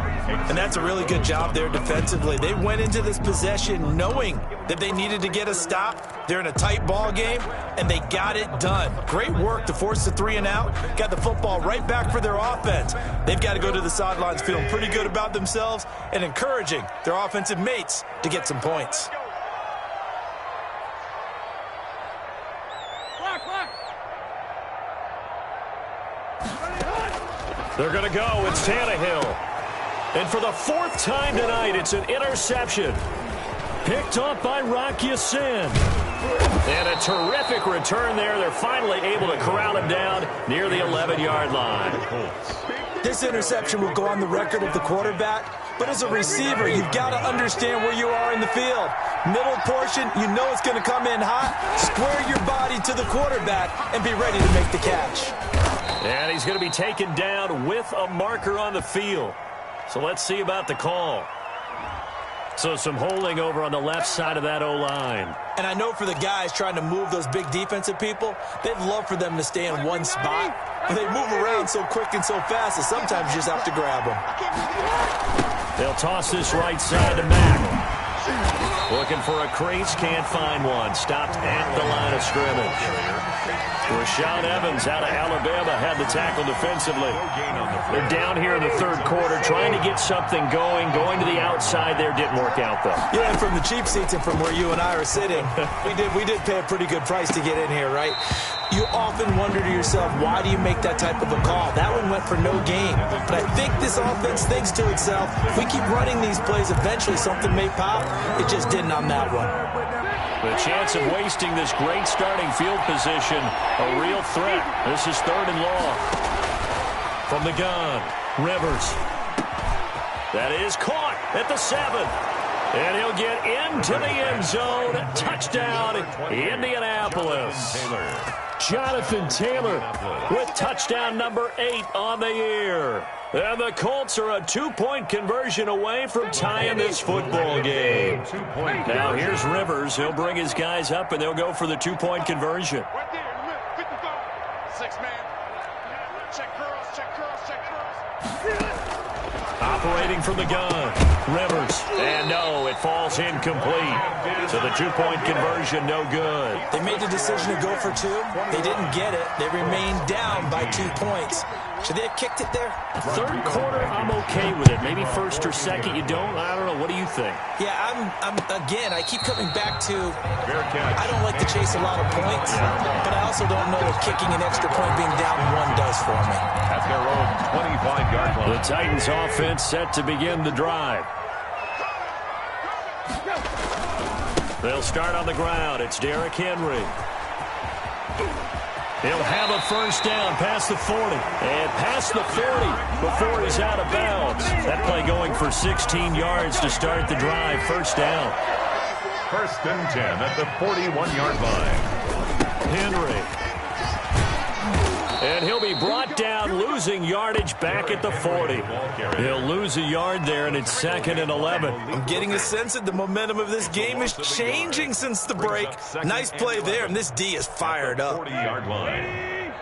And that's a really good job there defensively. They went into this possession knowing that they needed to get a stop. They're in a tight ball game, and they got it done. Great work to force the 3 and out. Got the football right back for their offense. They've got to go to the sidelines feeling pretty good about themselves and encouraging their offensive mates to get some points. They're going to go. It's Tannehill. And for the 4th time tonight, it's an interception. Picked up by Rocky Sin. And a terrific return there. They're finally able to corral him down near the 11-yard line. This interception will go on the record of the quarterback, but as a receiver, you've got to understand where you are in the field. Middle portion, you know it's going to come in hot. Square your body to the quarterback and be ready to make the catch. And he's going to be taken down with a marker on the field. So let's see about the call. So some holding over on the left side of that O-line. And I know for the guys trying to move those big defensive people, they'd love for them to stay in one spot. But they move around so quick and so fast that sometimes you just have to grab them. They'll toss this right side to Mack. Looking for a crease, can't find one. Stopped at the line of scrimmage. Rashaan Evans out of Alabama had the tackle defensively. They're down here in the 3rd quarter trying to get something going. Going to the outside there didn't work out, though. Yeah, and from the cheap seats and from where you and I are sitting, we did pay a pretty good price to get in here, right? You often wonder to yourself, why do you make that type of a call? That one went for no gain. But I think this offense thinks to itself, if we keep running these plays, eventually something may pop. It just didn't on that one. The chance of wasting this great starting field position, a real threat. This is 3rd and long. From the gun, Rivers. That is caught at the 7. And he'll get into the end zone. Touchdown, Indianapolis. Jonathan Taylor with touchdown number 8 on the year. And the Colts are a 2-point conversion away from tying this football game. Now here's Rivers. He'll bring his guys up, and they'll go for the 2-point conversion. Operating from the gun, Rivers. And no, it falls incomplete. So the 2-point conversion, no good. They made the decision to go for 2. They didn't get it. They remained down by 2 points. Should they have kicked it there? 3rd quarter, I'm okay with it. Maybe 1st or 2nd, you don't. I don't know. What do you think? Yeah, again, I keep coming back to, I don't like to chase a lot of points, but I also don't know what kicking an extra point being down 1 does for me. At their own 25-yard line. The Titans offense set to begin the drive. They'll start on the ground. It's Derrick Henry. He'll have a 1st down past the 40. And past the 40 before he's out of bounds. That play going for 16 yards to start the drive. 1st down. 1st and 10 at the 41-yard line. Henry. And he'll be brought down, losing yardage back at the 40. He'll lose a yard there, and it's 2nd and 11. I'm getting a sense that the momentum of this game is changing since the break. Nice play there, and this D is fired up. 40-yard line.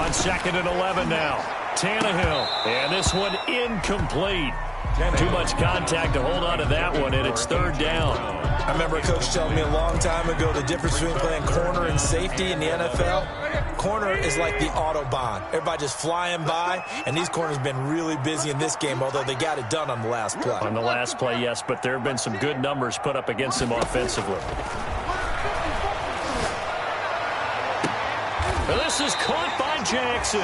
On 2nd and 11 now. Tannehill. And this one incomplete. Too much contact to hold on to that one, and it's 3rd down. I remember a coach telling me a long time ago the difference between playing corner and safety in the NFL. Corner is like the Autobahn. Everybody just flying by, and these corners have been really busy in this game, although they got it done on the last play. On the last play, yes, but there have been some good numbers put up against them offensively. And this is caught by Jackson.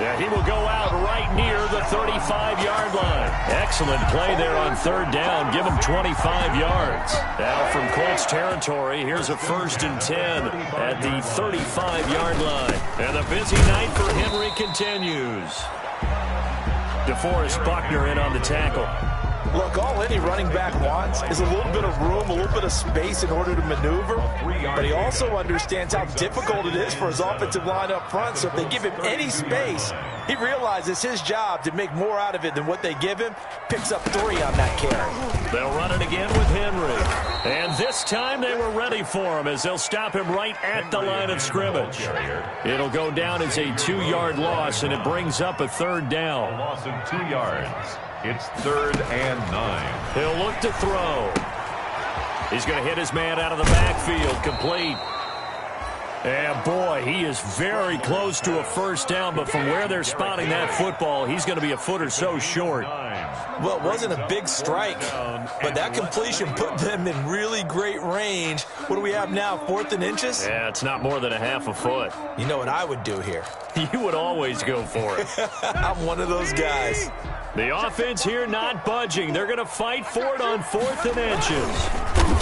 Yeah, he will go out right near the 35-yard line. Excellent play there on third down. Give him 25 yards. Now from Colts territory, here's a 1st and 10 at the 35-yard line. And the busy night for Henry continues. DeForest Buckner in on the tackle. Look, all any running back wants is a little bit of room, a little bit of space in order to maneuver. But he also understands how difficult it is for his offensive line up front. So if they give him any space, he realizes his job to make more out of it than what they give him. Picks up 3 on that carry. They'll run it again with Henry. And this time they were ready for him as they'll stop him right at the line of scrimmage. It'll go down as a 2-yard loss, and it brings up a 3rd down. A loss of 2 yards. It's 3rd and 9. He'll look to throw. He's going to hit his man out of the backfield. Complete. And boy, he is very close to a 1st down, but from where they're spotting that football, he's going to be a foot or so short. Well, it wasn't a big strike, but that completion put them in really great range. What do we have now, 4th and inches? Yeah, it's not more than a half a foot. You know what I would do here? You would always go for it. I'm one of those guys. The offense here not budging. They're going to fight for it on 4th and inches.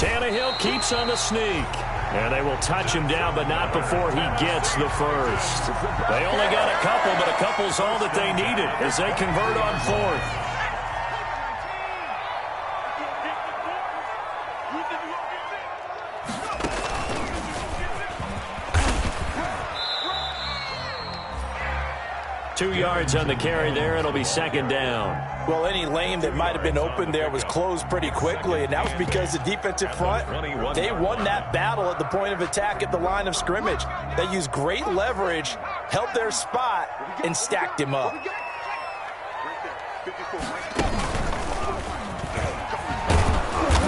Tannehill keeps on the sneak. And they will touch him down, but not before he gets the 1st. They only got a couple, but a couple's all that they needed as they convert on 4th. Two yards on the carry there. It'll be 2nd down. Well, any lane that might have been open there was closed pretty quickly, and that was because the defensive front, they won that battle at the point of attack at the line of scrimmage. They used great leverage, held their spot, and stacked him up.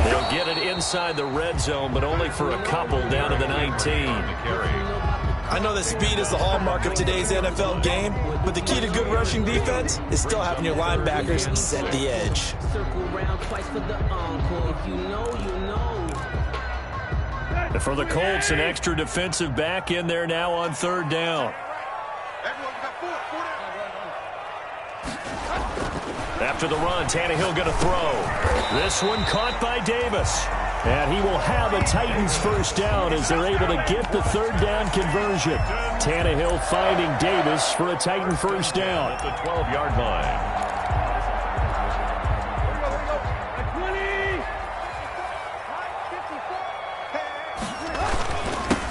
They'll get it inside the red zone, but only for a couple down to the 19. I know that speed is the hallmark of today's NFL game, but the key to good rushing defense is still having your linebackers set the edge. And for the Colts, an extra defensive back in there now on 3rd down. After the run, Tannehill going to throw. This one caught by Davis. And he will have a Titans 1st down as they're able to get the 3rd down conversion. Tannehill finding Davis for a Titan 1st down. At the 12-yard line.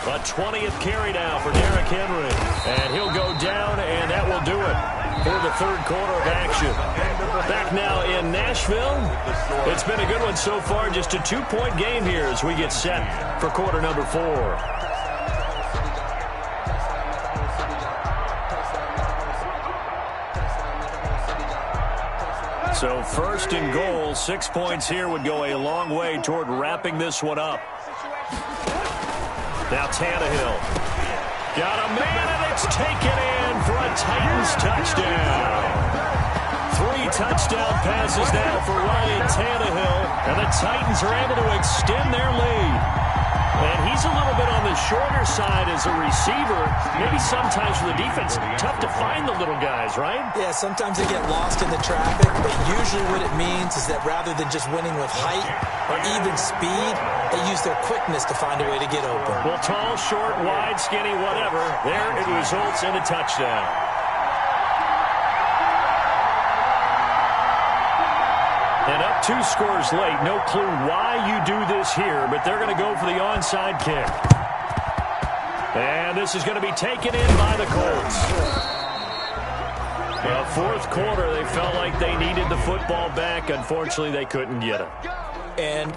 A 20th carry now for Derrick Henry. And he'll go down, and that will do it for the 3rd quarter of action. Back now in Nashville. It's been a good one so far. Just a 2-point game here as we get set for quarter number 4. So 1st and goal, 6 points here would go a long way toward wrapping this one up. Now Tannehill. Got a man, and it's taken in for a Titans touchdown. 3 touchdown passes now for Ryan Tannehill, and the Titans are able to extend their lead. And he's a little bit on the shorter side as a receiver. Maybe sometimes for the defense, tough to find the little guys, right? Yeah, sometimes they get lost in the traffic, but usually what it means is that rather than just winning with height or even speed, they use their quickness to find a way to get open. Well, tall, short, wide, skinny, whatever, there it results in a touchdown. And up 2 scores late. No clue why you do this here, but they're going to go for the onside kick. And this is going to be taken in by the Colts. Well, 4th quarter, they felt like they needed the football back. Unfortunately, they couldn't get it. And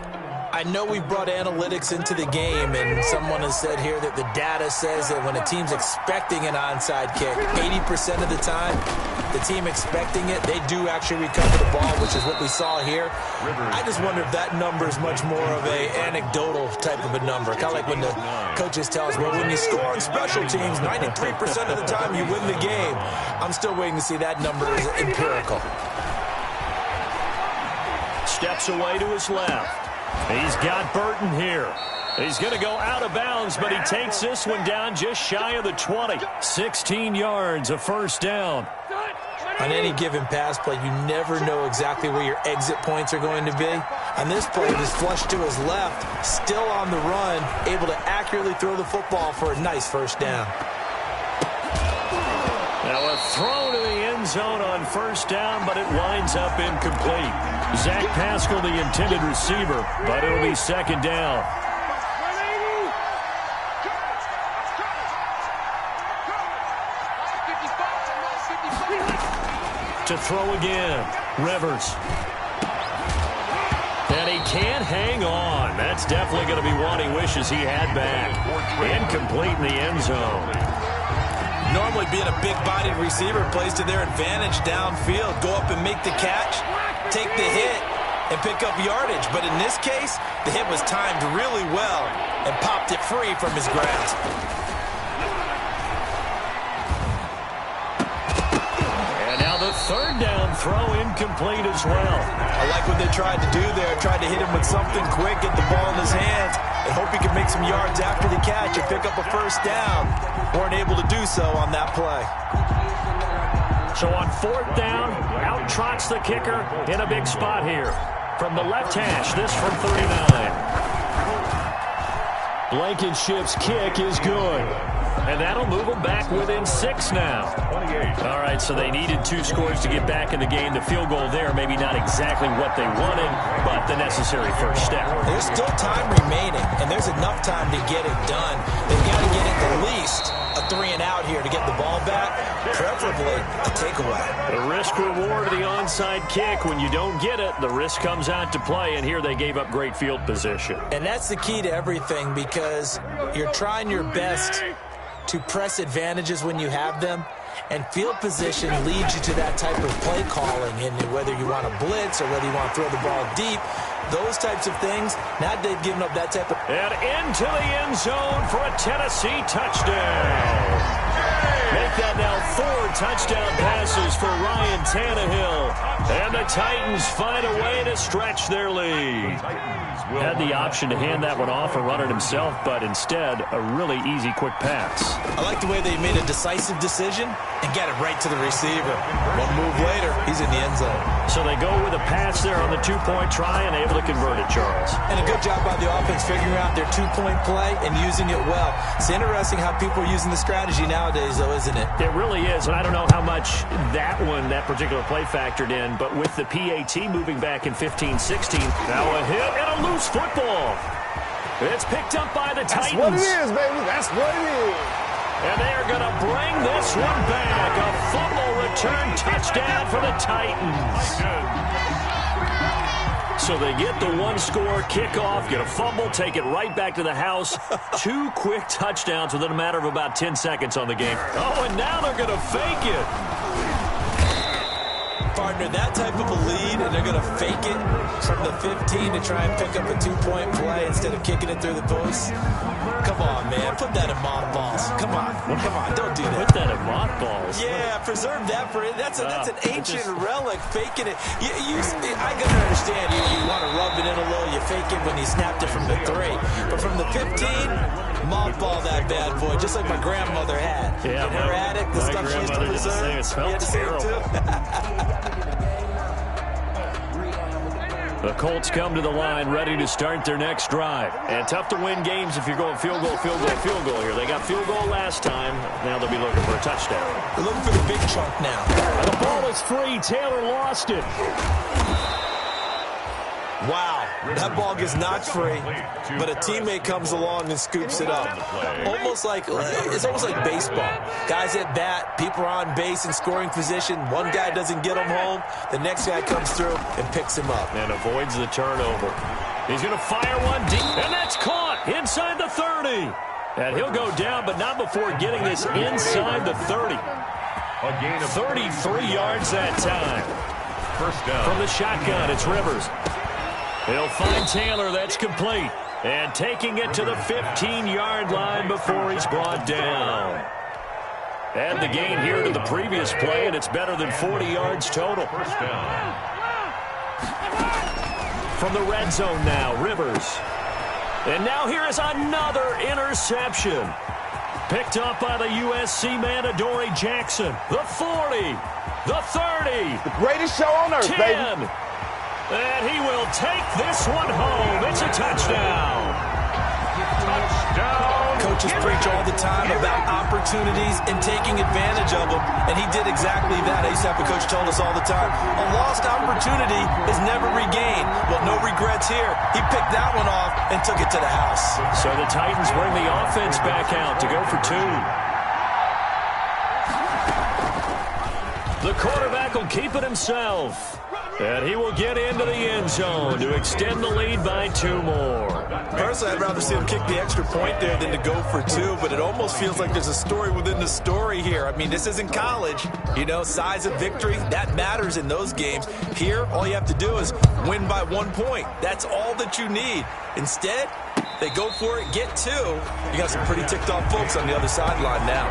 I know we brought analytics into the game, and someone has said here that the data says that when a team's expecting an onside kick, 80% of the time, the team expecting it, they do actually recover the ball, which is what we saw here. I just wonder if that number is much more of a anecdotal type of a number. Kind of like when the coaches tell us, well, when you score on special teams, 93% of the time you win the game. I'm still waiting to see that number is empirical. Steps away to his left. He's got Burton here. He's going to go out of bounds, but he takes this one down just shy of the 20. 16 yards, a 1st down. On any given pass play, you never know exactly where your exit points are going to be. On this play, it was flushed to his left, still on the run, able to accurately throw the football for a nice first down. Now a throw to the end zone on first down, but it winds up incomplete. Zach Pascal, the intended receiver, but it'll be second down. To throw again, Rivers. And he can't hang on. That's definitely going to be one he wishes he had back. Incomplete in the end zone. Normally being a big-bodied receiver plays to their advantage downfield. Go up and make the catch, take the hit, and pick up yardage. But in this case, the hit was timed really well and popped it free from his grasp. Third down throw incomplete as well. I like what they tried to do there. Tried to hit him with something quick, get the ball in his hands, and hope he can make some yards after the catch and pick up a first down. Weren't able to do so on that play. So on fourth down, out trots the kicker in a big spot here. From the left hash, this from 39. Blankenship's kick is good. And that'll move them back within 6 now. All right, so they needed 2 scores to get back in the game. The field goal there, maybe not exactly what they wanted, but the necessary first step. There's still time remaining, and there's enough time to get it done. They've got to get at least a 3-and-out here to get the ball back, preferably a takeaway. The risk-reward of the onside kick. When you don't get it, the risk comes out to play, and here they gave up great field position. And that's the key to everything, because you're trying your best to press advantages when you have them, and field position leads you to that type of play calling, and whether you want to blitz or whether you want to throw the ball deep, those types of things. Now they've given up that type of... And into the end zone for a Tennessee touchdown. Make that now 4 touchdown passes for Ryan Tannehill. And the Titans find a way to stretch their lead. Had the option to hand that one off and run it himself, but instead, a really easy, quick pass. I like the way they made a decisive decision and got it right to the receiver. One move later, he's in the end zone. So they go with a pass there on the 2-point try and able to convert it, Charles. And a good job by the offense figuring out their 2-point play and using it well. It's interesting how people are using the strategy nowadays, though, isn't it? It really is, and I don't know how much that particular play factored in, but with the PAT moving back in 15-16, now a hit and a loose football. It's picked up by the Titans. That's what it is, baby. That's what it is. And they are going to bring this one back. A fumble return touchdown for the Titans. So they get the 1-score kickoff, get a fumble, take it right back to the house. 2 quick touchdowns within a matter of about 10 seconds on the game. Oh, and now they're going to fake it. Partner, that type of a lead, and they're going to fake it from the 15 to try and pick up a 2-point play instead of kicking it through the posts. Come on, man. Put that in mothballs. Come on. Don't do that. Put that in mothballs. Yeah, preserve that for it. That's an ancient relic, faking it. I can understand you want to rub it in a little. You fake it when you snapped it from the 3. But from the 15, mothball that bad boy, just like my grandmother had. Yeah, in her attic, the stuff she used to preserve. It smelled terrible. The Colts come to the line ready to start their next drive. And tough to win games if you're going field goal here. They got field goal last time. Now they'll be looking for a touchdown. They're looking for the big chunk now. And the ball is free. Taylor lost it. Wow, that ball gets knocked free, but a teammate comes along and scoops it up. It's almost like baseball. Guys at bat, people are on base in scoring position. One guy doesn't get him home. The next guy comes through and picks him up. And avoids the turnover. He's going to fire one deep, and that's caught inside the 30. And he'll go down, but not before getting this inside the 30. A gain of 33 yards that time. First down. From the shotgun, it's Rivers. He'll find Taylor. That's complete. And taking it to the 15-yard line before he's brought down. Add the gain here to the previous play, and it's better than 40 yards total. First down. From the red zone now, Rivers. And now here is another interception. Picked up by the USC man, Adoree Jackson. The 40. The 30. The greatest show on earth, 10. baby. And he will take this one home. It's a touchdown. Touchdown. Coaches preach all the time about opportunities and taking advantage of them, and he did exactly that. I used to have a coach told us all the time, a lost opportunity is never regained. Well, no regrets here. He picked that one off and took it to the house. So the Titans bring the offense back out to go for 2. The quarterback will keep it himself. And he will get into the end zone to extend the lead by 2 more. Personally, I'd rather see him kick the extra point there than to go for 2, but it almost feels like there's a story within the story here. I mean, this isn't college. You know, size of victory, that matters in those games. Here, all you have to do is win by 1 point. That's all that you need. Instead, they go for it, get 2. You got some pretty ticked off folks on the other sideline now.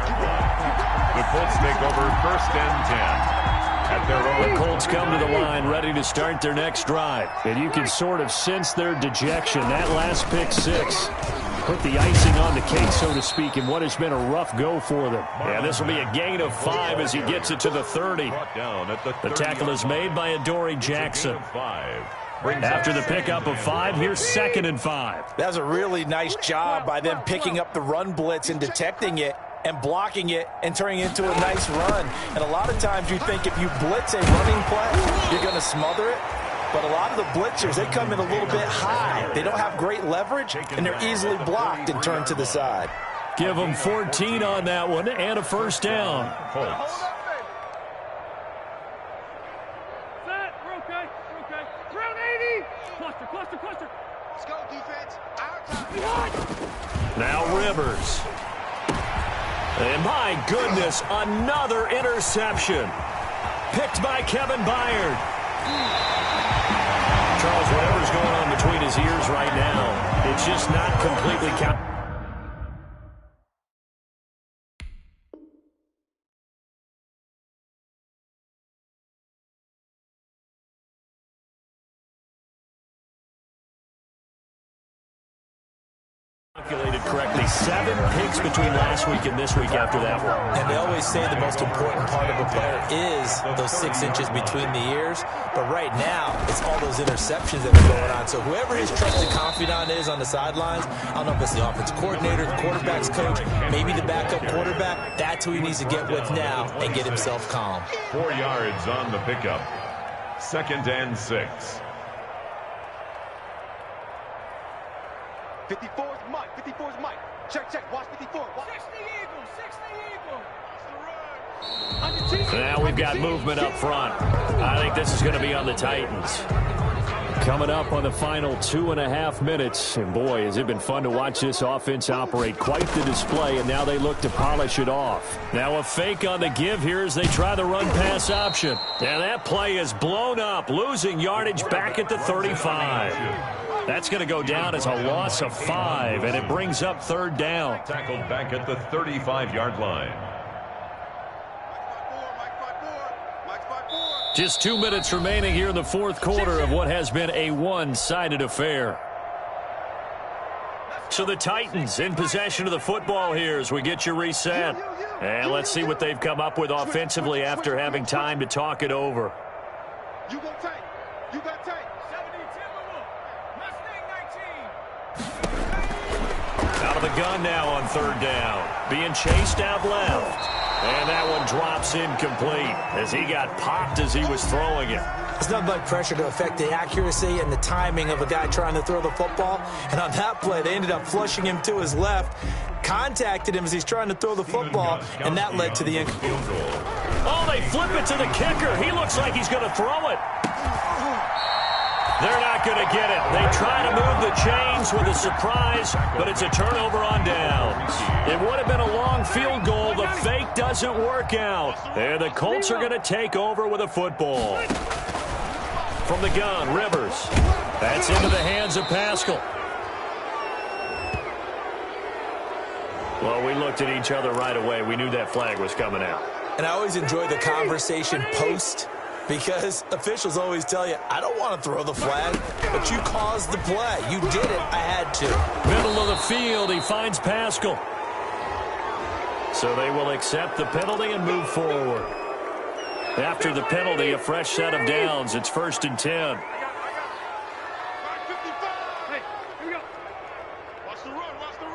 The Colts take over 1st and 10. At their own. The Colts come to the line ready to start their next drive. And you can sort of sense their dejection. That last pick 6 put the icing on the cake, so to speak, in what has been a rough go for them. And this will be a gain of 5 as he gets it to the 30. The tackle is made by Adoree Jackson. After the pickup of 5, here's 2nd and 5. That was a really nice job by them picking up the run blitz and detecting it and blocking it and turning it into a nice run. And a lot of times you think if you blitz a running play, you're going to smother it. But a lot of the blitzers, they come in a little bit high. They don't have great leverage, and they're easily blocked and turned to the side. Give them 14 on that one and a 1st down. Colts. Set. We're okay. We're okay. Round 80. Cluster. Let's go, defense. Our time. Now Rivers. And my goodness, another interception. Picked by Kevin Byard. Charles, whatever's going on between his ears right now, it's just not completely count. Calculated correctly. 7 picks between last week and this week after that one. And they always say the most important part of a player is those 6 inches between the ears. But right now, it's all those interceptions that are going on. So whoever his trusted confidant is on the sidelines, I don't know if it's the offense coordinator, the quarterback's coach, maybe the backup quarterback, that's who he needs to get with now and get himself calm. 4 yards on the pickup. 2nd and 6. 54's Mike. 54's Mike. Check. Watch 54. 60 Eagles. Now we've got movement up front. I think this is going to be on the Titans. Coming up on the final 2.5 minutes. And boy, has it been fun to watch this offense operate. Quite the display, and now they look to polish it off. Now a fake on the give here as they try the run-pass option. And that play is blown up, losing yardage back at the 35. That's going to go down as a loss of 5, and it brings up 3rd down. Tackled back at the 35-yard line. Just 2 minutes remaining here in the 4th quarter of what has been a one-sided affair. So the Titans in possession of the football here as we get you reset. And let's see what they've come up with offensively after having time to talk it over. You got tank. 19. Out of the gun now on 3rd down. Being chased out left. And that one drops incomplete as he got popped as he was throwing it. It's nothing but pressure to affect the accuracy and the timing of a guy trying to throw the football. And on that play, they ended up flushing him to his left, contacted him as he's trying to throw the football, and that led to the incomplete. Oh, they flip it to the kicker. He looks like he's going to throw it. They're not going to get it. They try to move the chains with a surprise, but it's a turnover on downs. It would have been a long field goal. The fake doesn't work out. And the Colts are going to take over with a football. From the gun, Rivers. That's into the hands of Pascal. Well, we looked at each other right away. We knew that flag was coming out. And I always enjoy the conversation post, because officials always tell you, I don't want to throw the flag, but you caused the play. You did it. I had to. Middle of the field, he finds Pascal. So they will accept the penalty and move forward. After the penalty, a fresh set of downs. It's 1st and 10. Hey, here we go. Watch the run, watch the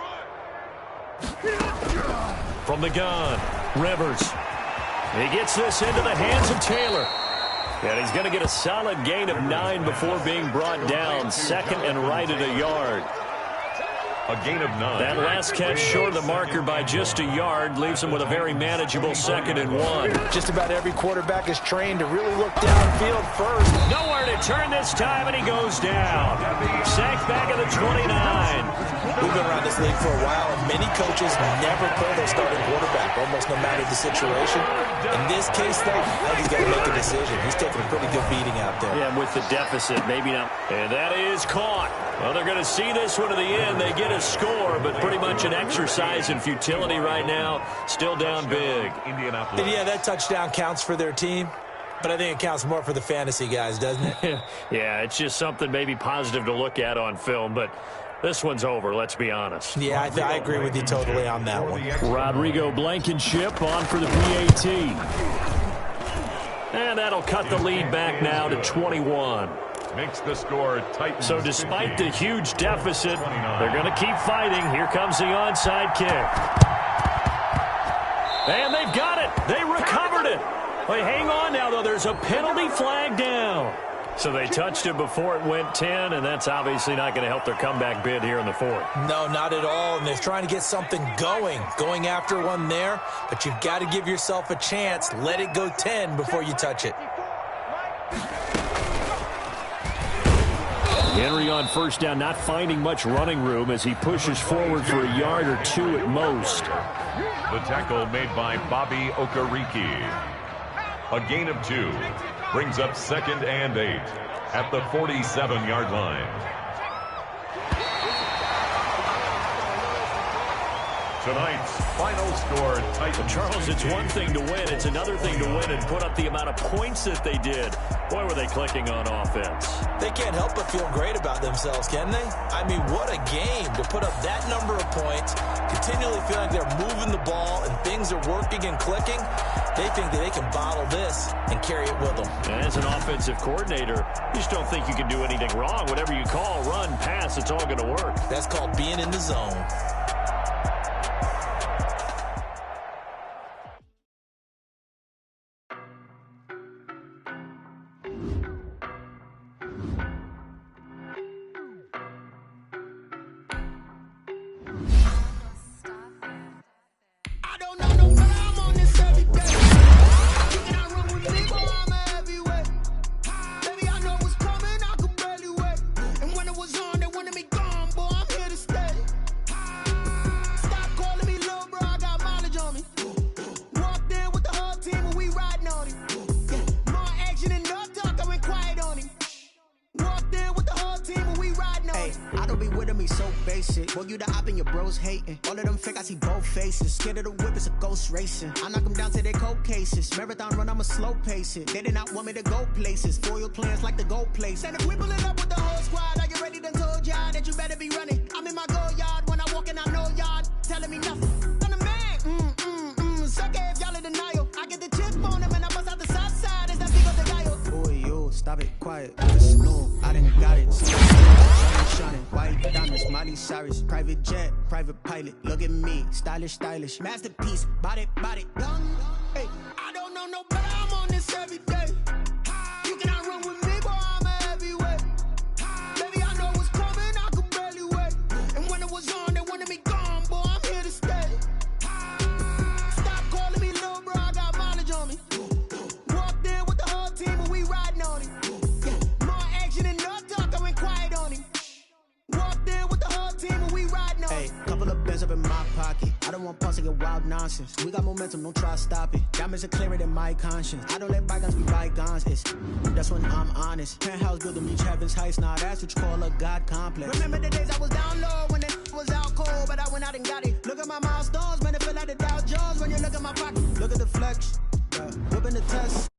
run. From the gun, Rivers. He gets this into the hands of Taylor. And he's going to get a solid gain of 9 before being brought down. 2nd and right at a yard. A gain of 9. That last catch short of the marker by just a yard leaves him with a very manageable 2nd and 1. Just about every quarterback is trained to really look downfield first. Nowhere to turn this time, and he goes down. Sacked back at the 29. We've been around this league for a while, and many coaches never pull their starting quarterback, almost no matter the situation. In this case, though, I think he's got to make a decision. He's taking a pretty good beating out there. Yeah, with the deficit, maybe not. And that is caught. Well, they're going to see this one to the end. They get a score, but pretty much an exercise in futility right now. Still down big. Indianapolis. Yeah, that touchdown counts for their team, but I think it counts more for the fantasy guys, doesn't it? Yeah, it's just something maybe positive to look at on film, but this one's over, let's be honest. Yeah, I agree with you totally on that one. Rodrigo Blankenship on for the PAT. And that'll cut the lead back now to 21. Makes the score tight. So despite the huge deficit, they're going to keep fighting. Here comes the onside kick. And they've got it. They recovered it. They hang on now, though. There's a penalty flag down. So they touched it before it went 10, and that's obviously not going to help their comeback bid here in the 4th. No, not at all, and they're trying to get something going after one there, but you've got to give yourself a chance. Let it go 10 before you touch it. Henry on 1st down, not finding much running room as he pushes forward for a yard or 2 at most. The tackle made by Bobby Okereke. A gain of 2. Brings up 2nd and 8 at the 47-yard line. Tonight's final score, Titans. Charles, it's one thing to win. It's another thing to win and put up the amount of points that they did. Boy, were they clicking on offense. They can't help but feel great about themselves, can they? I mean, what a game to put up that number of points, continually feeling like they're moving the ball and things are working and clicking. They think that they can bottle this and carry it with them. And as an offensive coordinator, you just don't think you can do anything wrong. Whatever you call, run, pass, it's all going to work. That's called being in the zone. Boy, you the op and your bros hating. All of them fake, I see both faces. Scared of the whip, it's a ghost racing. I knock them down to their cold cases. Marathon run, I'ma slow pace it. They did not want me to go places. Foil plans like the go place. And if we pulling up with the whole squad, I get ready to told y'all that you better be running. I'm in my go yard when I walk in, I know y'all telling me nothing. I'm the man. Suck it if y'all in denial. I get the chip on them and I bust out the south side. Is that big of the guy? Boy, yo, stop it, quiet. Just know I didn't got it. Shining, white diamonds, Miley Cyrus, private jet, private pilot. Look at me, stylish, masterpiece, body, young. Hey, I don't know no better. I'm on this every day. You cannot run with me, boy. I'm a heavyweight. Baby, I know what's coming. I could barely wait. And when it was on, they wanted me gone, boy. I'm here to stay. Stop calling me little bro. I got mileage on me. Walked in with the whole team, and we riding on him. Yeah, more action and no talk. I went quiet on him. Walked in with the whole team and we riding on. Hey, couple of bands up in my pocket. I don't want pulse to get wild nonsense. We got momentum, don't try to stop it. Diamonds are clearer than my conscience. I don't let bygones be bygones. That's when I'm honest. Penthouse building reach heaven's heights. Now that's what you call a God complex. Remember the days I was down low when it was out cold, but I went out and got it. Look at my milestones, man, it feel like the Dow Jones when you look at my pocket. Look at the flex, whipping the test.